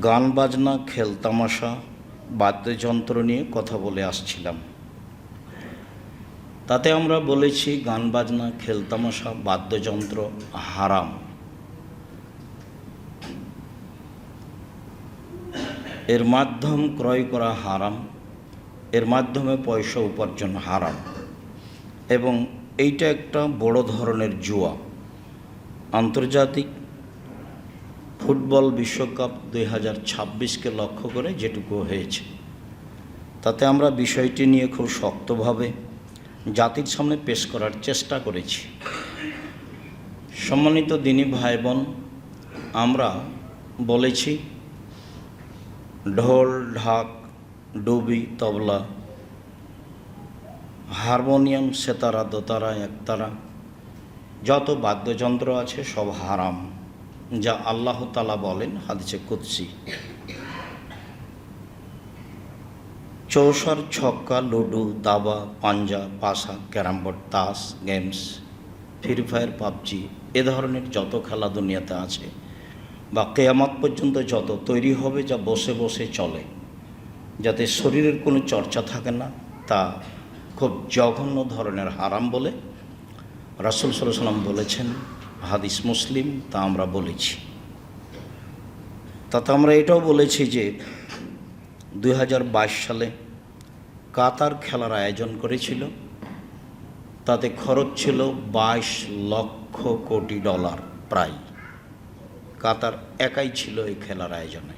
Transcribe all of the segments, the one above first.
গান বাজনা খেলতামাশা বাদ্যযন্ত্র নিয়ে কথা বলে আসছিলাম। তাতে আমরা বলেছি গান বাজনা খেলতামাশা বাদ্যযন্ত্র হারাম। এর মাধ্যম ক্রয় করা হারাম, এর মাধ্যমে পয়সা উপার্জন হারাম, এবং এইটা একটা বড় ধরনের জুয়া। আন্তর্জাতিক ফুটবল বিশ্বকাপ 2026কে লক্ষ্য করে যেটুকু হয়েছে, তাতে আমরা বিষয়টি নিয়ে খুব শক্তভাবে জাতির সামনে পেশ করার চেষ্টা করেছি। সম্মানিত দিনী ভাই বোন, আমরা বলেছি ঢোল, ঢাক, ডুবি, তবলা, হারমোনিয়াম, সেতারা, দোতারা, একতারা, যত বাদ্যযন্ত্র আছে সব হারাম, যা আল্লাহ তাআলা বলেন হাদিসে কুদসি। চৌসার, ছক্কা, লুডু, দাবা, পাঞ্জা, পাশা, ক্যারামবোর্ড, তাস, গেমস, ফ্রি ফায়ার, পাবজি, এ ধরনের যত খেলা দুনিয়াতে আছে বা কিয়ামত পর্যন্ত যত তৈরি হবে, যা বসে বসে চলে, যাতে শরীরের কোনো চর্চা থাকে না, তা খুব জঘন্য ধরনের হারাম বলে রাসূল সাল্লাল্লাহু আলাইহি ওয়াসাল্লাম বলেছেন। হাদিস মুসলিম, তা আমরা বলেছি। তাতে আমরা এটাও বলেছি যে 2022 সালে কাতার খেলার আয়োজন করেছিল, তাতে খরচ ছিল 22 লক্ষ কোটি ডলার প্রায়। কাতার একাই ছিল এই খেলার আয়োজনে।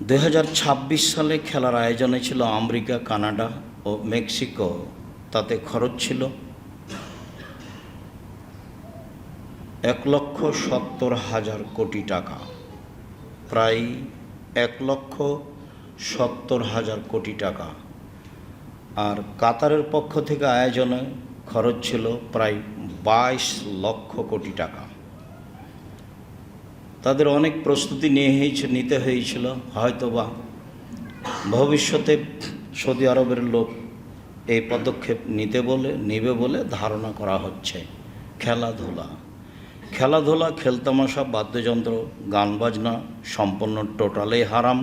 2026 সালে খেলার আয়োজনে ছিল আমেরিকা, কানাডা ও মেক্সিকো, তাতে খরচ ছিল 1,70,000 কোটি টাকা, প্রায় 1,70,000 কোটি টাকা। আর কাতারের পক্ষ থেকে আয়োজনে খরচ ছিল প্রায় 22 লক্ষ কোটি টাকা। তাদের অনেক প্রস্তুতি নিতে হয়েছিল, হয়তোবা ভবিষ্যতে সৌদি আরবের লোক এই পদক্ষেপ নেবে বলে ধারণা করা হচ্ছে। খেলাধুলা, খেলতামাশা, বাদ্যযন্ত্র, গান বাজনা সম্পূর্ণ টোটালেই হারাম।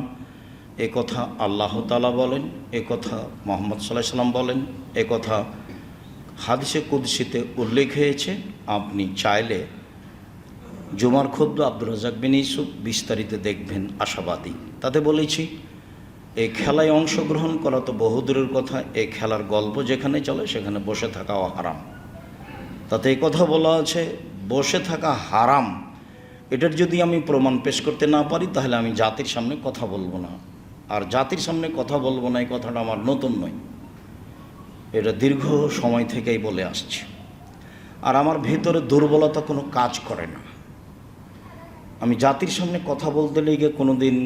এ কথা আল্লাহ তাআলা বলেন, এ কথা মুহাম্মদ সাল্লাল্লাহু আলাইহি ওয়াসাল্লাম বলেন, এ কথা হাদিসে কুদসিতে উল্লেখ হয়েছে। আপনি চাইলে জুমার খুতবা আব্দুর রাজ্জাক বিন ইউসুফ বিস্তারিত দেখবেন, আশাবাদী। তাতে বলেছি এই খেলায় অংশগ্রহণ করা তো বহুদূরের কথা, এই খেলার গল্প যেখানে চলে সেখানে বসে থাকাও হারাম। তাতে এই কথা বলা আছে বসে থাকা হারাম। এটার যদি আমি প্রমাণ পেশ করতে না পারি, তাহলে আমি জাতির সামনে কথা বলবো না। আর জাতির সামনে কথা বলবো না, এই কথাটা আমার নতুন নয়, এটা দীর্ঘ সময় থেকেই বলে আসছি। আর আমার ভিতরে দুর্বলতা কোনো কাজ করে না। আমি জাতির সামনে কথা বলতে লেগে কোনো দিন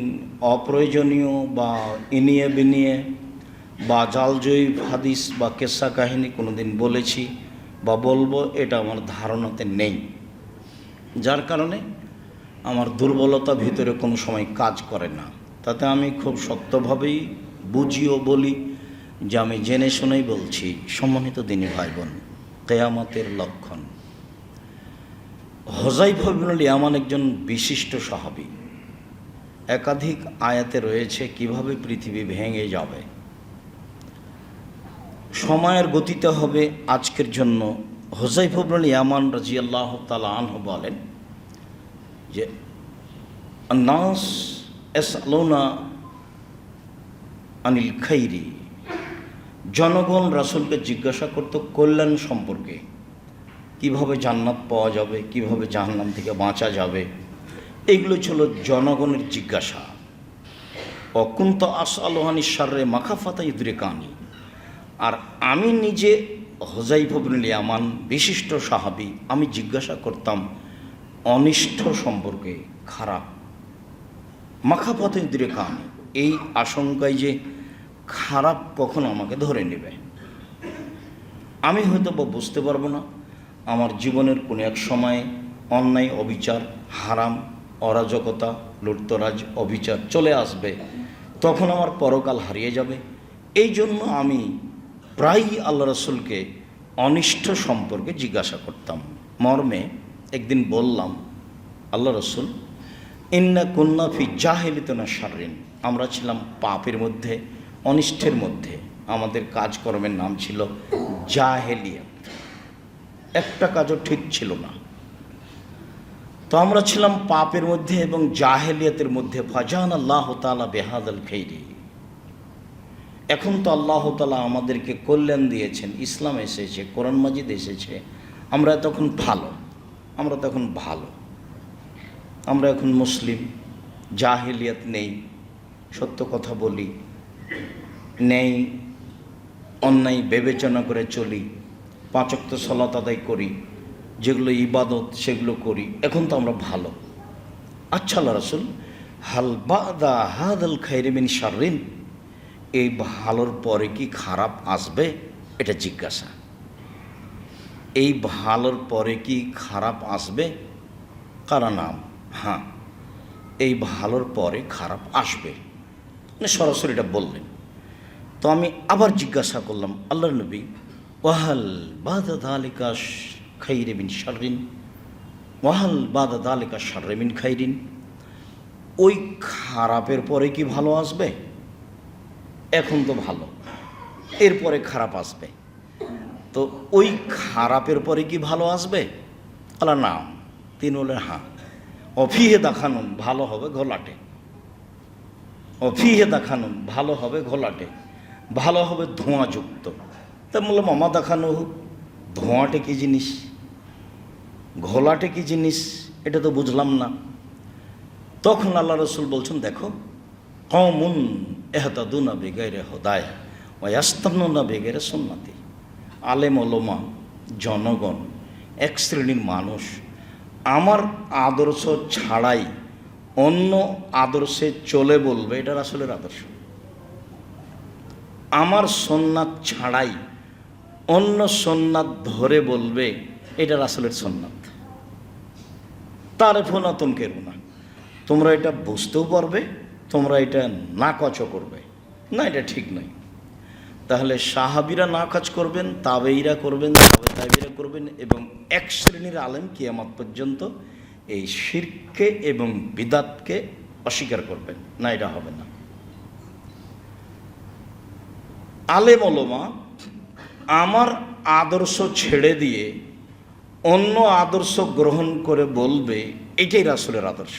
অপ্রয়োজনীয় বা ইনিয়ে বিনিয়ে বা জালজয়ী হাদিস বা কেসা কাহিনী কোনো দিন বলেছি বা বলবো, এটা আমার ধারণাতে নেই। যার কারণে আমার দুর্বলতা ভিতরে কোনো সময় কাজ করে না। তাতে আমি খুব শক্তভাবেই বুঝিও বলি যে আমি জেনে শুনেই বলছি। সম্মানিত দিনী ভাই বোন, কিয়ামতের লক্ষণ। হুযায়ফা ইবনুল ইয়ামান একজন বিশিষ্ট সাহাবী। একাধিক আয়াতে রয়েছে কিভাবে পৃথিবী ভেঙে যাবে। সময়ের গতিতে হবে আজকের জন্য। হুযায়ফা ইবনুল ইয়ামান রাদিয়াল্লাহু তাআলা আনহু বলেন যে আন-নাস ইয়াসআলুনা আনিল খাইরি, জনগণ রাসূলকে জিজ্ঞাসা করত কল্যাণ সম্পর্কে, কিভাবে জান্নাত পাওয়া যাবে, কিভাবে জাহান্নাম থেকে বাঁচা যাবে। এগুলো ছিল জনগণের জিজ্ঞাসা। অকুন্ত আসআলু আনিশ শাররি মাখাফাতা ইউদরিকানি, আর আমি নিজে হুযায়ফা ইবনুল ইয়ামান বিশিষ্ট সাহাবী, আমি জিজ্ঞাসা করতাম অনিষ্ট সম্পর্কে, খারাপ। মাখাফাতা ইউদরিকানি, এই আশঙ্কায় যে খারাপ কখন আমাকে ধরে নেবে, আমি হয়তো বা বুঝতে পারবো না। আমার জীবনের কোনো এক সময়ে অন্যায়, অবিচার, হারাম, অরাজকতা, লুটতরাজ, অবিচার চলে আসবে, তখন আমার পরকাল হারিয়ে যাবে। এই জন্য আমি প্রায়ই আল্লাহ রাসূলকে অনিষ্ট সম্পর্কে জিজ্ঞাসা করতাম। মর্মে একদিন বললাম, আল্লাহ রাসূল, ইন্না কুন্না ফি জাহিলিয়াতিন শাররিন, আমরা ছিলাম পাপের মধ্যে, অনিষ্টের মধ্যে। আমাদের কাজকর্মের নাম ছিল জাহেলিয়াত, একটা কাজও ঠিক ছিল না। তো আমরা ছিলাম পাপের মধ্যে এবং জাহেলিয়াতের মধ্যে। ফাজান আল্লাহ তাআলা বিহাদাল খাইরি, এখন তো আল্লাহ তাআলা আমাদেরকে কল্যাণ দিয়েছেন, ইসলাম এসেছে, কোরআন মাজিদ এসেছে, আমরা তখন ভালো, আমরা এখন মুসলিম, জাহেলিয়াত নেই, সত্য কথা বলি, নেই অন্যায় বিবেচনা করে চলি, 5 ওয়াক্ত সালাত আদায় করি, যেগুলো ইবাদত সেগুলো করি, এখন তো আমরা ভালো। আচ্ছা আল্লাহ রাসূল, হাল বাদা হাদাল খাইরি মিন শাররিন, এই ভালোর পরে কি খারাপ আসবে, এটা জিজ্ঞাসা। এই ভালোর পরে কি খারাপ আসবে? কারা নাম, হ্যাঁ, এই ভালোর পরে খারাপ আসবে, সরাসরি এটা বললেন। তো আমি আবার জিজ্ঞাসা করলাম, আল্লাহর নবী, ওয়াহাল বাদা যালিকা খাইরি মিন শাররিন, ওয়াহাল বাদা যালিকা শাররি মিন খাইরিন, ওই খারাপের পরে কি ভালো আসবে? এখন তো ভালো, এরপরে খারাপ আসবে, তো ওই খারাপের পরে কি ভালো আসবে? আল্লাহ নাম। তিনি বললেন হ্যাঁ, অফিহে দেখানুন, ভালো হবে ঘোলাটে, অফিহে দেখানুন, ভালো হবে ঘোলাটে, ভালো হবে ধোঁয়াযুক্ত। তা বললাম মামা দেখানো হোক, ধোঁয়াটে কী জিনিস, ঘোলাটে কী জিনিস, এটা তো বুঝলাম না। তখন আল্লাহ রসুল বলছেন, দেখো, কওমুন ইহতাদুনা বিগাইরি হুদায়া ওয়া ইয়াস্তানুনা বিগাইরি সুন্নতি, আলেম ওলামা জনগণ এক শ্রেণীর মানুষ আমার আদর্শ ছাড়াই অন্য আদর্শে চলে বলবে, এটা রাসূলের আদর্শ। আমার সুন্নাত ছাড়াই অন্য সুন্নাত ধরে বলবে, এটা রাসূলের সুন্নাত। তারিফুনা তুনকিরুনা, তোমরা এটা বুঝতেও পারবে, তোমরা এটা নাকচও করবে না, এটা ঠিক নয়। তাহলে সাহাবীরা নাকাজ করবেন, তাবেঈরা করবেন, তাবেঈরা করবেন, এবং এক শ্রেণীর আলেম কিয়ামত পর্যন্ত এই শিরকে এবং বিদাতকে অস্বীকার করবেন না, এটা হবে না। আলেম ওলামা আমার আদর্শ ছেড়ে দিয়ে অন্য আদর্শ গ্রহণ করে বলবে, এটাই রাসূলের আদর্শ।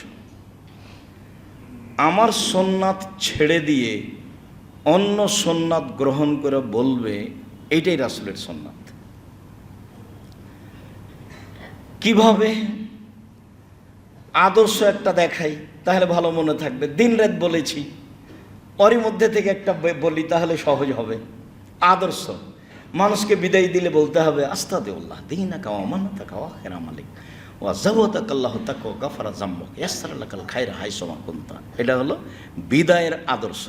আমার সুন্নাত ছেড়ে দিয়ে অন্য সুন্নাত গ্রহণ করে বলবে, এইটাই রাসূলের সুন্নাত। কিভাবে? আদর্শ একটা দেখাই, তাহলে ভালো মনে থাকবে, দিন রাত বলেছি, ওরই মধ্যে থেকে একটা বলি, তাহলে সহজ হবে। আদর্শ মানুষকে বিদায় দিলে বলতে হবে, আস্তাগফিরুল্লাহ দীনাকা ওয়া আমানাতাকা ওয়া আখিরা মালিক ওয়া যাওয়াতাকাল্লাহু তাকা ওয়া গাফারা যামবুক ইয়াসসারা লাকাল খায়রা হাইসুমা কুনতা, এটা হলো বিদায়ের আদর্শ।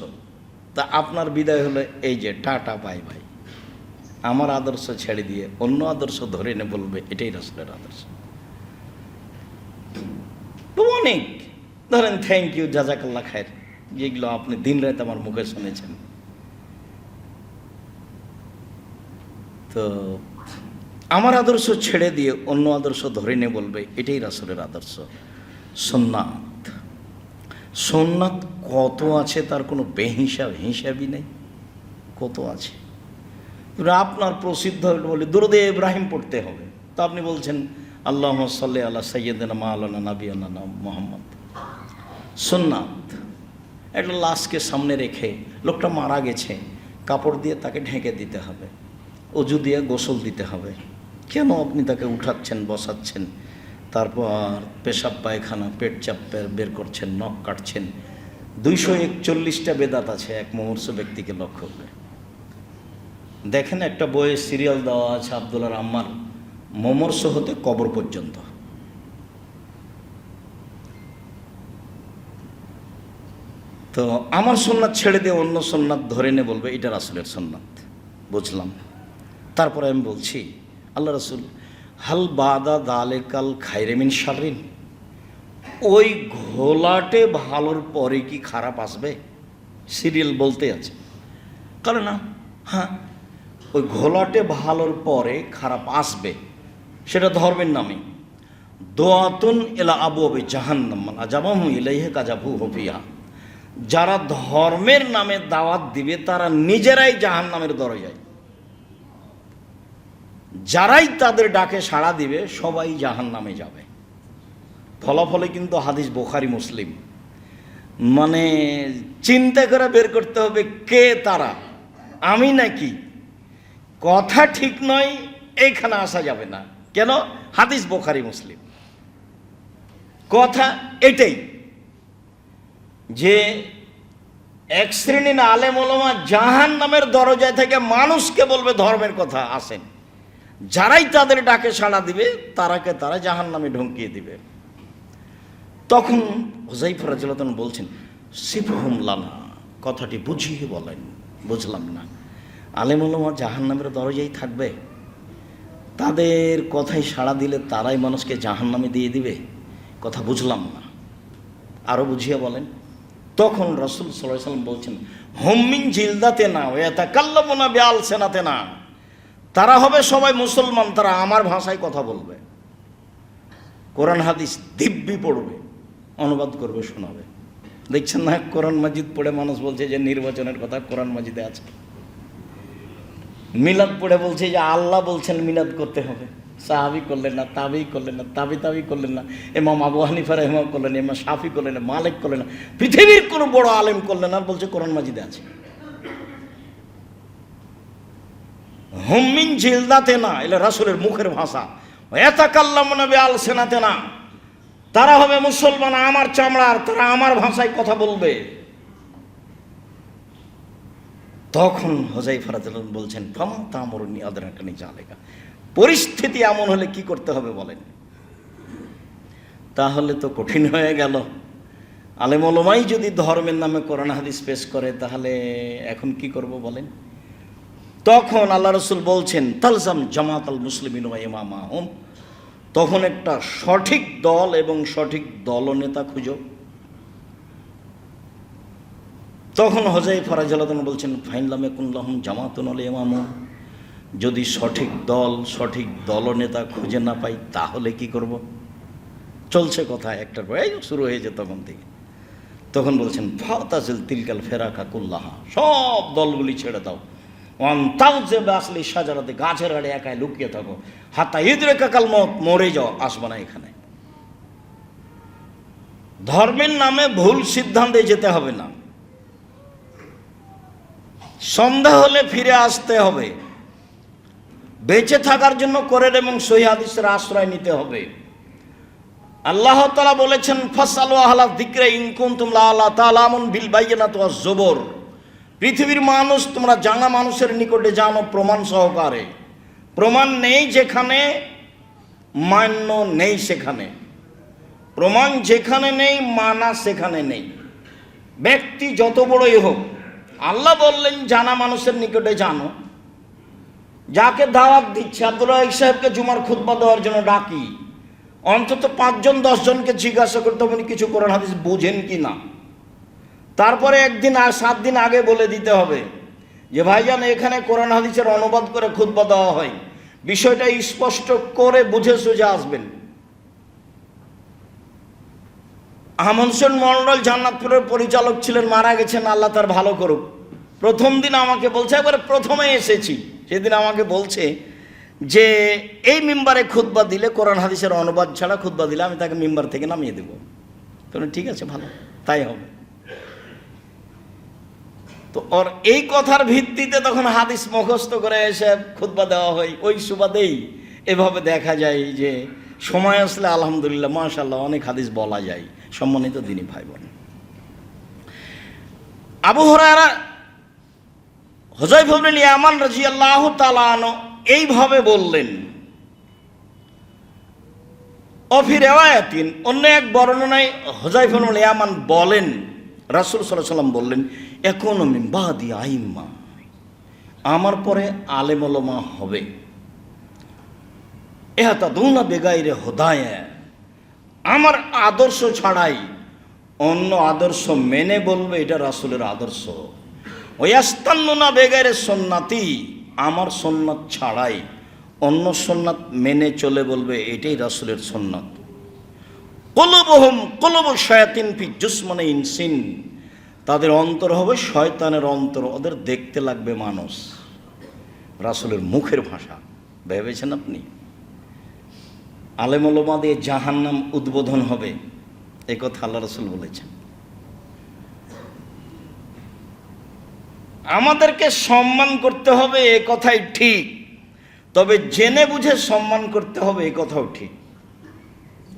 তা আপনার বিদায় হলো এই যে টাটা বাই বাই, আমার আদর্শ ছেড়ে দিয়ে অন্য আদর্শ ধরে এনে বলবে, এটাই রাসূলের আদর্শ। অনেক ধরেন থ্যাংক ইউ, জাযাকাল্লাহ খায়ের, যেগুলো আপনি দিন রাত আমার মুখে শুনেছেন। তো আমার আদর্শ ছেড়ে দিয়ে অন্য আদর্শ ধরে নিয়ে বলবে, এটাই রাসূলের আদর্শ। সুন্নাত, সুন্নাত কত আছে তার কোনো হিসাবই নেই, কত আছে। আপনার প্রসিদ্ধ বলে দুরূদে ইব্রাহিম পড়তে হবে, তো আপনি বলছেন আল্লাহুম্মা সাল্লি আলা সাইয়্যিদিনা মাওলানা নাবিয়ানা মুহাম্মদ। সুন্নাত একটা লাশকে সামনে রেখে, লোকটা মারা গেছে, কাপড় দিয়ে তাকে ঢেকে দিতে হবে, অজু দিয়ে গোসল দিতে হবে। কেন আপনি তাকে উঠাচ্ছেন, বসাচ্ছেন, তারপর পেশাব পায়খানা পেট চাপ বের করছেন, নখ কাটছেন? 241টা বেদাত আছে এক মুমূর্ষু ব্যক্তিকে লক্ষ্য করে। দেখেন একটা বইয়ে সিরিয়াল দেওয়া আছে, আব্দুল্লাহ আম্মার মুমূর্ষ হতে কবর পর্যন্ত। তো আমার সুন্নাত ছেড়ে দিয়ে অন্য সুন্নাত ধরে নে বলবে, এটা রাসূলের সুন্নাত। বুঝলাম। তারপরে আমি বলছি, আল্লাহ রাসূল, হাল বাদা যালিকাল খায়রি মিন শাররিন, ওই ঘোলাটে ভালোর পরে কি খারাপ আসবে? সিরিয়াল বলতে আছে, কারণ না, হ্যাঁ, ওই ঘোলাটে ভালোর পরে খারাপ আসবে, সেটা ধর্মের নামে। দোয়াতুন ইলা আবওয়াবি জাহান্নাম মান আজাবাহু ইলাইহি কাযাবুহু ফিহা। যারা ধর্মের নামে দাওয়াত দিবে তারা নিজেরাই জাহান্নামের দরজায়, যারাই তাদের ডাকে সাড়া দিবে সবাই জাহান্নামে যাবে। ফলাফলে কিন্তু হাদিস বুখারী মুসলিম। মানে চিন্তা করে বের করতে হবে কে তারা, আমি নাকি? কথা ঠিক নয়, এইখানে আসা যাবে না। কেন? হাদিস বুখারী মুসলিম। কথা এটাই যে এক শ্রেণীর আলেম ওলামা জাহান্নামের দরজায় থেকে মানুষকে বলবে ধর্মের কথা আসেন, যারাই তাদের ডাকে সাড়া দিবে তারাকে তারা জাহান্নামে ঢুকিয়ে দিবে। তখন হুযায়ফা রাদিয়াল্লাহু আনহু বলছেন, সিফহুম লানা, কথাটি বুঝিয়ে বলেন, বুঝলাম না। আলেম ওলামা জাহান্নামের দরজায় থাকবে, তাদের কথায় সাড়া দিলে তারাই মানুষকে জাহান্নামে দিয়ে দিবে? কথা বুঝলাম না, আরও বুঝিয়ে বলেন। তখন রাসূল সাল্লাল্লাহু আলাইহি ওয়াসাল্লাম বলছেন, হুম মিন জিলদাতিনা ওয়া ইয়াতাকাল্লামুনা বিআলসিনাতিনা, তারা হবে সবাই মুসলমান, তারা আমার ভাষায় কথা বলবে, কোরআন হাদিস দিব্যি পড়বে, অনুবাদ করবে, শোনাবে। দেখছেন না কোরআন মাজিদ পড়ে মানুষ বলছে যে নির্বাচনের কথা কোরআন মাজিদে আছে, মিলাদ পড়ে বলছে যে আল্লাহ বলছেন মিলাদ করতে হবে, সাহাবি করলেন না, তাবি করলেন না, তাবি করলেন না, ইমাম আবু হানিফা রাহিমাহুল্লাহ করলেন না, ইমাম শাফি করলেন না, মালিক করলেন না, পৃথিবীর কোনো বড় আলেম করলেন না, বলছে কোরআন মাজিদে আছে। হুম মিন জিলদাতিনা, এটা রাসূলের মুখের ভাষা। ইয়াতাকাল্লামুনা বিআলসিনাতিনা, তারা হবে মুসলমান আমার চামড়ার, তারা আমার ভাষায় কথা বলবে। তখন হুযায়ফা রাদিয়াল্লাহু আনহু বলছেন, ফামা তা'মুরুনি আদরাকানি যালিকা, পরিস্থিতি এমন হলে কি করতে হবে বলেন? তাহলে তো কঠিন হয়ে গেল। আলেম ওলামাই যদি ধর্মের নামে কোরআন হাদিস পেশ করে, তাহলে এখন কি করব বলেন? তখন আল্লাহ রাসূল বলছেন, তালজাম জামাতাল মুসলিমিন ওয়া ইমামাহুম, তখন একটা সঠিক দল এবং সঠিক দলনেতা খুঁজো। তখন হুযায়ফা রাদিয়াল্লাহু আনহু বলছেন, ফাইন লাম ইয়াকুন লাহুম জামাতুন ওয়া ইমামুন, যদি সঠিক দল সঠিক দলনেতা খুঁজে না পাই তাহলে কি করব? চলছে কথা একটার পর শুরু হয়েছে তখন থেকে। তখন বলছেন, ফাতাজিল তিলকাল ফেরাকা কুল্লাহা, সব দলগুলি ছেড়ে দাও, ওয়ান তাউজিব আসলি শাজারাতে, গাছের আড়ে একাই লুকিয়ে থাকো, হাত্তা ইদরিকাল মউত, মরে যাও, আসবে না এখানে। ধর্মের নামে ভুল সিদ্ধান্তে যেতে হবে না, সন্দেহ হলে ফিরে আসতে হবে, বেঁচে থাকার জন্য কোরআন এবং সহিহ হাদিসের আশ্রয় নিতে হবে। আল্লাহ তাআলা বলেছেন, ফাসআলু আহলা যিকরি ইন কুনতুম লা তা'লামুন বিল বাইয়িনাতি ওয়াজ জুবুর, পৃথিবীর মানুষ তোমরা জানা মানুষের নিকটে জানো প্রমাণ সহকারে। প্রমাণ নেই যেখানে, মান্য নেই সেখানে, প্রমাণ যেখানে নেই, মানা সেখানে নেই। ব্যক্তি যত বড়ই হোক, আল্লাহ বললেন জানা মানুষের নিকটে জানো। যাকে দাওয়াত দিচ্ছে, আব্দুল রাহিক সাহেবকে জুমার খুতবা দেওয়ার জন্য ডাকি, অন্তত 5 জন 10 জনকে জিজ্ঞাসা করতে হবে কিছু কোরআন হাদিস বোঝেন কি না। তারপরে 1 দিন আর 7 দিন আগে বলে দিতে হবে যে ভাইজান এখানে কোরআন হাদিসের অনুবাদ করে খুতবা দেওয়া হয়, বিষয়টা স্পষ্ট করে বুঝে সুঝে আসবেন। আহমদ হোসেন মন্ডল জান্নাতপুরের পরিচালক ছিলেন, মারা গেছেন, আল্লাহ তার ভালো করুক। প্রথম দিন আমাকে বলছে, একবারে প্রথমে এসেছি সেদিন আমাকে বলছে যে এই মিম্বারে খুতবা দিলে কোরআন হাদিসের অনুবাদ ছাড়া খুতবা দিলে আমি তাকে মিম্বার থেকে নামিয়ে দেব। তো ঠিক আছে, ভালো, তাই হবে। তো ওর এই কথার ভিত্তিতে তখন হাদিস মুখস্থ করে এসে খুতবা দেওয়া হয়। ওই সুবাদেই এভাবে দেখা যায় যে সময় আসলে আলহামদুলিল্লাহ মাশাআল্লাহ অনেক হাদিস বলা যায়। সম্মানিত দিনী ভাই বোন, আবু হুরায়রা হুযায়ফা ইবনে ইয়ামান রাদিয়াল্লাহু তাআলা আনহু এইভাবে বললেন। অফি রিওয়ায়াতিন, অন্য এক বর্ণনায় হুযায়ফা ইবনে ইয়ামান বলেন, রাসূল সাল্লাল্লাহু আলাইহি ওয়াসাল্লাম বললেন, ইয়াকুনু মিন বাদি আইম্মা, আমার পরে আলেম ওলামা হবে, ইহতাদুনা বিগাইরি হুদায়া, আমার আদর্শ ছাড়াই অন্য আদর্শ মেনে বলবে এটা রাসূলের আদর্শ। ওয়াস্তান্নুনা বিগাইরি সুন্নতি, আমার সুন্নাত ছাড়াই অন্য সুন্নাত মেনে চলে বলবে এটাই রাসূলের সুন্নাত। কুলুবুহুম কুলুবু শায়াতিন ফি জুসমানি ইনসিন, তাদের অন্তর হবে শয়তানের অন্তর, ওদের দেখতে লাগবে মানুষ। রাসূলের মুখের ভাষা ভেবেছেন আপনি? আলেম ওলামা দিয়ে জাহান্নাম উদ্বোধন হবে, এ কথা আল্লাহ রাসূল বলেছেন। আমাদেরকে সম্মান করতে হবে এ কথাই ঠিক, তবে জেনে বুঝে সম্মান করতে হবে এ কথাও ঠিক।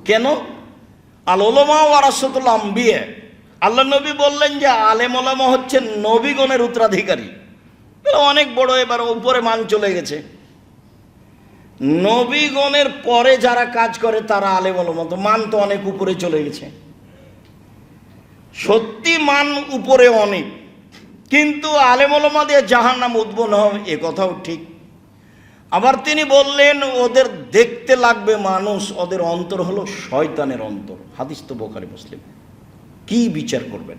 কেন? আল উলামা ওয়ারাসাতুল আম্বিয়া, আল্লাহ নবী বললেন যে আলেম ওলামা হচ্ছেন নবীগণের উত্তরাধিকারী। অনেক বড় এবার উপরে মান চলে গেছে। নবীগণের পরে যারা কাজ করে তারা আলেম ওলামা, তো মান তো অনেক উপরে চলে গেছে। সত্যি মান উপরে অনেক, কিন্তু আলেম ওলামা দিয়ে জাহান্নাম উদ্বোধন হবে এ কথাও ঠিক। আবার তিনি বললেন ওদের দেখতে লাগবে মানুষ, ওদের অন্তর হলো শয়তানের অন্তর। হাদিস তো বুখারী মুসলিম। কি বিচার করবেন?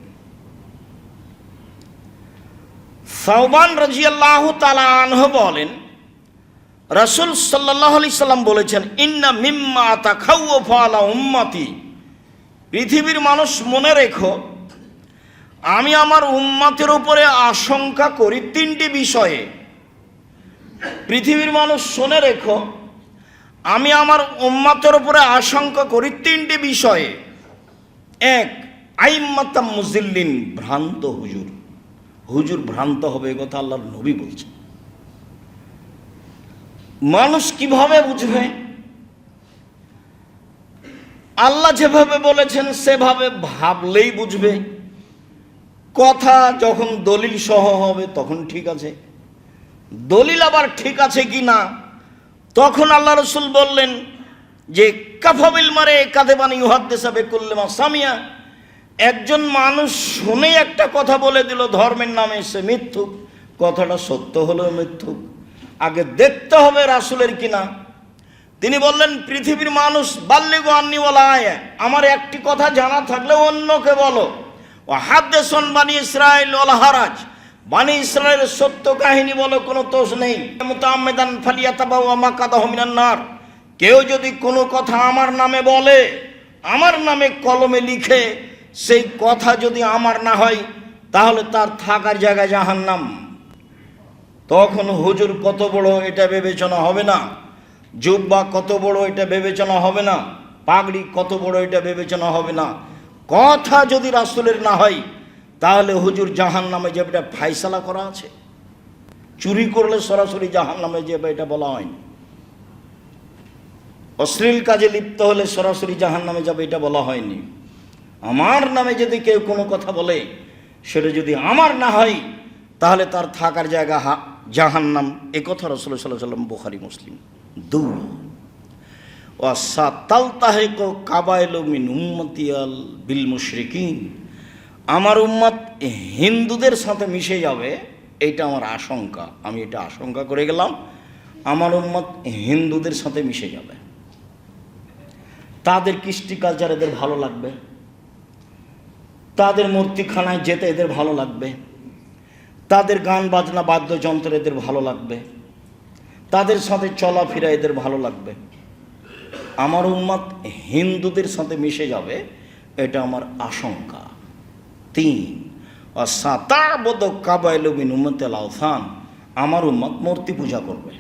সাওবান রাদিয়াল্লাহু তাআলা আনহু বলেন, রাসূল সাল্লাল্লাহু আলাইহি সাল্লাম বলেছেন, ইন্না মিম্মা তাখাওয়াফা আলা উম্মতি, পৃথিবীর মানুষ মনে রেখো, আমি আমার উম্মতের উপরে আশঙ্কা করি তিনটি বিষয়ে। পৃথিবীর মানুষ শুনে রেখো, আমি আমার উম্মতের উপরে আশঙ্কা করি তিনটি বিষয়ে। এক, আইম্মাতাম মুজিল্লিন, ভ্রান্ত হুজুর। হুজুর ভ্রান্ত হবে এ কথা আল্লাহর নবী বলছেন। মানুষ কিভাবে বুঝবে? আল্লাহ যেভাবে বলেছেন সেভাবে ভাবলেই বুঝবে। কথা যখন দলিল সহ হবে তখন ঠিক আছে, দলিল আবার ঠিক আছে কি না তখন আল্লাহ রাসূল বললেন যে কাফাবিল মারে কাদেবানি ইউহাদ্দিসা বিকুল্লিমা সামিয়া, একজন মানুষ শুনে একটা কথা বলে দিল ধর্মের নামে, সে মিথ্যুক। কথাটা সত্য হলেও মিথ্যুক, আগে দেখতে হবে রাসূলের কিনা। তিনি বললেন পৃথিবীর মানুষ বাল্লিগু আন্নি ওয়ালা আয়া, আমার একটি কথা জানা থাকলে অন্যকে বলো। ও হাদ্দেসন বানি ইসরাইল ওয়ালা হারাজ, বানি ইসরায়েলের সত্য কাহিনী বলো, কোনো দোষ নেই। মুতাআম্মিদান ফালিয়াতাবাওয়া মাকাদাহু মিনান নার, কেউ যদি কোনো কথা আমার নামে বলে, আমার নামে কলমে লিখে, সেই কথা যদি আমার না হয় তাহলে তার থাকার জায়গা জাহান্নাম। তখন হুজুর কত বড় এটা বিবেচনা হবে না, জুব্বা কত বড় এটা বিবেচনা হবে না, পাগড়ি কত বড় এটা বিবেচনা হবে না। কথা যদি রাসূলের না হয় তাহলে হুজুর জাহান্নামে যাবে, এটা ফায়সালা করা আছে। চুরি করলে সরাসরি জাহান্নামে যাবে এটা বলা হয়নি, অশ্লীল কাজে লিপ্ত হলে সরাসরি জাহান্নামে যাবে এটা বলা হয়নি। আমার নামে যদি কেউ কোনো কথা বলে, সেটা যদি আমার না হয় তাহলে তার থাকার জায়গা জাহান্নাম, এ কথা রাসূল সাল্লাল্লাহু আলাইহি ওয়াসাল্লাম বুখারী মুসলিম। দুই, ওয়া সাতালতাহিকু কাবাইলু মিন উম্মতিয়াল বিল মুশরিকিন, আমার উম্মত হিন্দুদের সাথে মিশে যাবে, এইটা আমার আশঙ্কা। আমি এটা আশঙ্কা করে গেলাম, আমার উম্মত হিন্দুদের সাথে মিশে যাবে। তাদের কৃষ্টি কালচার এদের ভালো লাগবে, তাদের মূর্তিখানায় যেতে এদের ভালো লাগবে, তাদের গান বাজনা বাদ্যযন্ত্র এদের ভালো লাগবে, তাদের সাথে চলাফেরা এদের ভালো লাগবে। আমার উম্মত হিন্দুদের সাথে মিশে যাবে, এটা আমার আশঙ্কা। তিন, সাতাবদ কাবাইলু মিন উম্মতিল আওসান, আমার উম্মত মূর্তি পূজা করবে।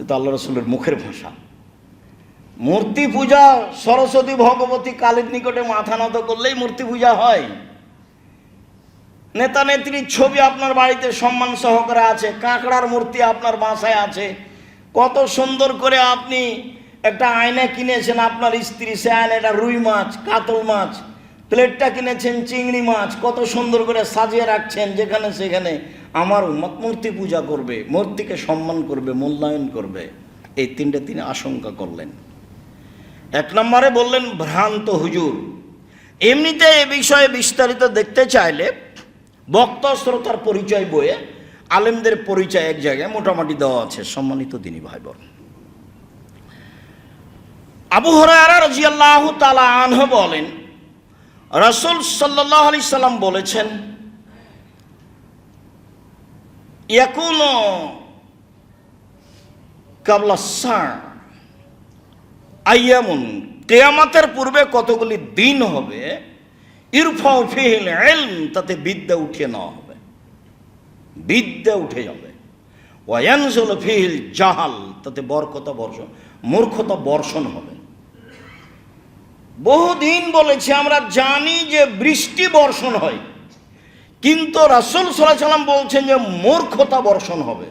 এটা আল্লাহ রাসূলের মুখের ভাষা। মূর্তি পূজা, সরস্বতী ভগবতী কালীর নিকটে মাথা নত করলেই মূর্তি পূজা হয়। নেতা নেত্রীর ছবি আপনার বাড়িতে সম্মান সহকারে আছে, কাঁকড়ার মূর্তি আপনার বাসায় আছে, কত সুন্দর করে আপনি একটা আয়না কিনেছেন আপনার স্ত্রী, সে আয়নাটা রুই মাছ, কাতল মাছ, প্লেটটা কিনেছেন চিংড়ি মাছ, কত সুন্দর করে সাজিয়ে রাখছেন যেখানে সেখানে। আমার উম্মত মূর্তি পূজা করবে, মূর্তিকে সম্মান করবে, মূল্যায়ন করবে। এই তিনটে তিনি আশঙ্কা করলেন। এক নম্বরে বললেন ভ্রান্ত হুজুর। এমনিতে এ বিষয়ে বিস্তারিত দেখতে চাইলে বক্তা শ্রোতার পরিচয় বইয়ে আলেমদের পরিচয় এক জায়গায় মোটামুটি দেওয়া আছে। সম্মানিত দিনী ভাই বোন, আবু হুরায়রা রাদিয়াল্লাহু তাআলা আনহু বলেন, রাসূল সাল্লাল্লাহু আলাইহি সাল্লাম বলেছেন, ইয়াকুনু কাবলা সা আইয়ামুন, কিয়ামতের পূর্বে কতগুলি দিন হবে, ইরফাউ ফিহিল ইলম, তাতে বিদ্যা উঠিয়ে নেওয়া হবে, বিদ্যা উঠে যাবে। ওয়া ইয়ানজুলু ফিহিল জাহাল, তাতে মূর্খতা বর্ষণ হবে। বহুদিন বলেছি, আমরা জানি যে বৃষ্টি বর্ষণ হয়, কিন্তু রাসূল সাল্লাল্লাহু আলাইহি ওয়াসাল্লাম বলছেন যে মূর্খতা বর্ষণ হবে,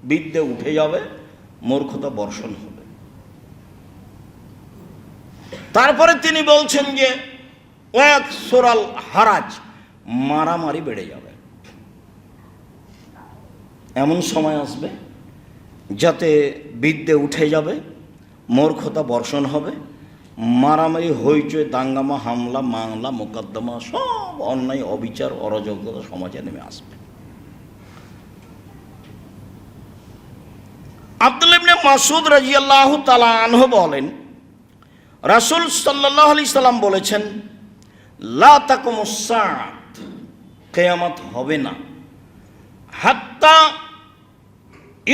বিদ্যা উঠে যাবে, মূর্খতা বর্ষণ হবে। তারপরে তিনি বলছেন যে ওয়াকসুরাল হারাজ, মারামারি বেড়ে যাবে। এমন সময় আসবে যাতে বিদ্যে উঠে যাবে, মূর্খতা বর্ষণ হবে, মারামারি, হইচই, দাঙ্গামা, হামলা, মামলা, মোকদ্দমা, সব অন্যায়, অবিচার, অরাজকতা সমাজে নেমে আসবে। আব্দুল্লাহ ইবনে মাসউদ রাদিয়াল্লাহু তাআলা আনহু বলেন, রাসূল সাল্লাল্লাহু আলাইহি সাল্লাম বলেছেন, লা তাকুমুস সাআত, কিয়ামত হবে না, হাত্তা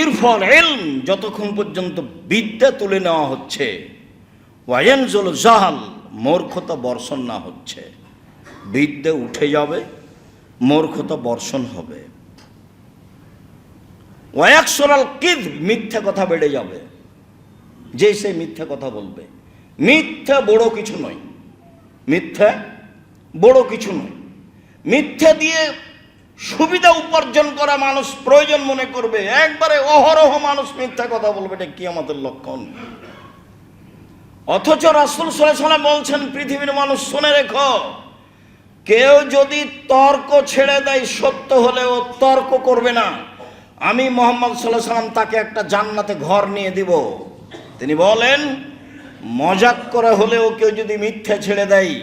ইরফাল ইলম, যতক্ষণ পর্যন্ত বিদ্যা তুলে নেওয়া হচ্ছে, ওয়া ইয়ানজুল জাহাল, মূর্খতা বর্ষণ না হচ্ছে। বিদ্যা উঠে যাবে, মূর্খতা বর্ষণ হবে। ওয়া ইয়াকসুরাল কিযব, মিথ্যা কথা বেড়ে যাবে, যে সে মিথ্যা কথা বলবে। মিথ্যা বড় কিছু নয়, মিথ্যা বড় কিছু নয়। মিথ্যা দিয়ে সুবিধা উপার্জন করা মানুষ প্রয়োজন মনে করবে, একবারে অহরহ মানুষ মিথ্যা কথা বলবে, এটা কিয়ামতের লক্ষণ। অথচ রাসূল সাল্লাল্লাহু আলাইহি ওয়াসাল্লাম বলছেন, পৃথিবীর মানুষ শুনে রেখো, কেউ যদি তর্ক ছেড়ে দেয়, সত্য হলেও তর্ক করবে না, আমি মুহাম্মদ সাল্লাল্লাহু আলাইহি ওয়াসাল্লাম তাকে একটা জান্নাতে ঘর নিয়ে দিব। তিনি বলেন, মজাক করে হলেও কেউ যদি মিথ্যা ছেড়ে দেয়,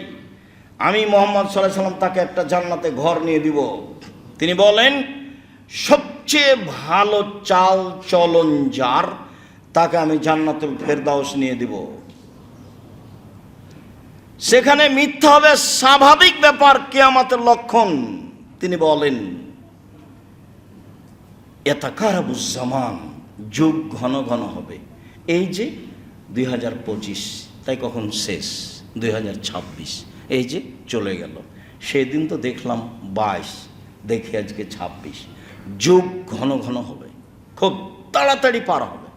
আমি মুহাম্মদ সাল্লাল্লাহু আলাইহি ওয়াসাল্লাম তাকে একটা জান্নাতে ঘর নিয়ে দিব। তিনি বলেন, সবচেয়ে ভালো চাল চলন যার, তাকে আমি জান্নাতুল ফেরদাউস নিয়ে দিব। সেখানে মিথ্যা হবে স্বাভাবিক ব্যাপার, কিয়ামতের লক্ষণ। তিনি বলেন, ইয়াতাকারাবুজ জামান, যুগ ঘন ঘন হবে। এই যে 2025, তাই কখন শেষ? 2026, এই যে চলে গেল। সেদিন তো দেখলাম 22, দেখি আজকে 26। যুগ ঘন ঘন হবে, খুব তাড়াতাড়ি পার হবে।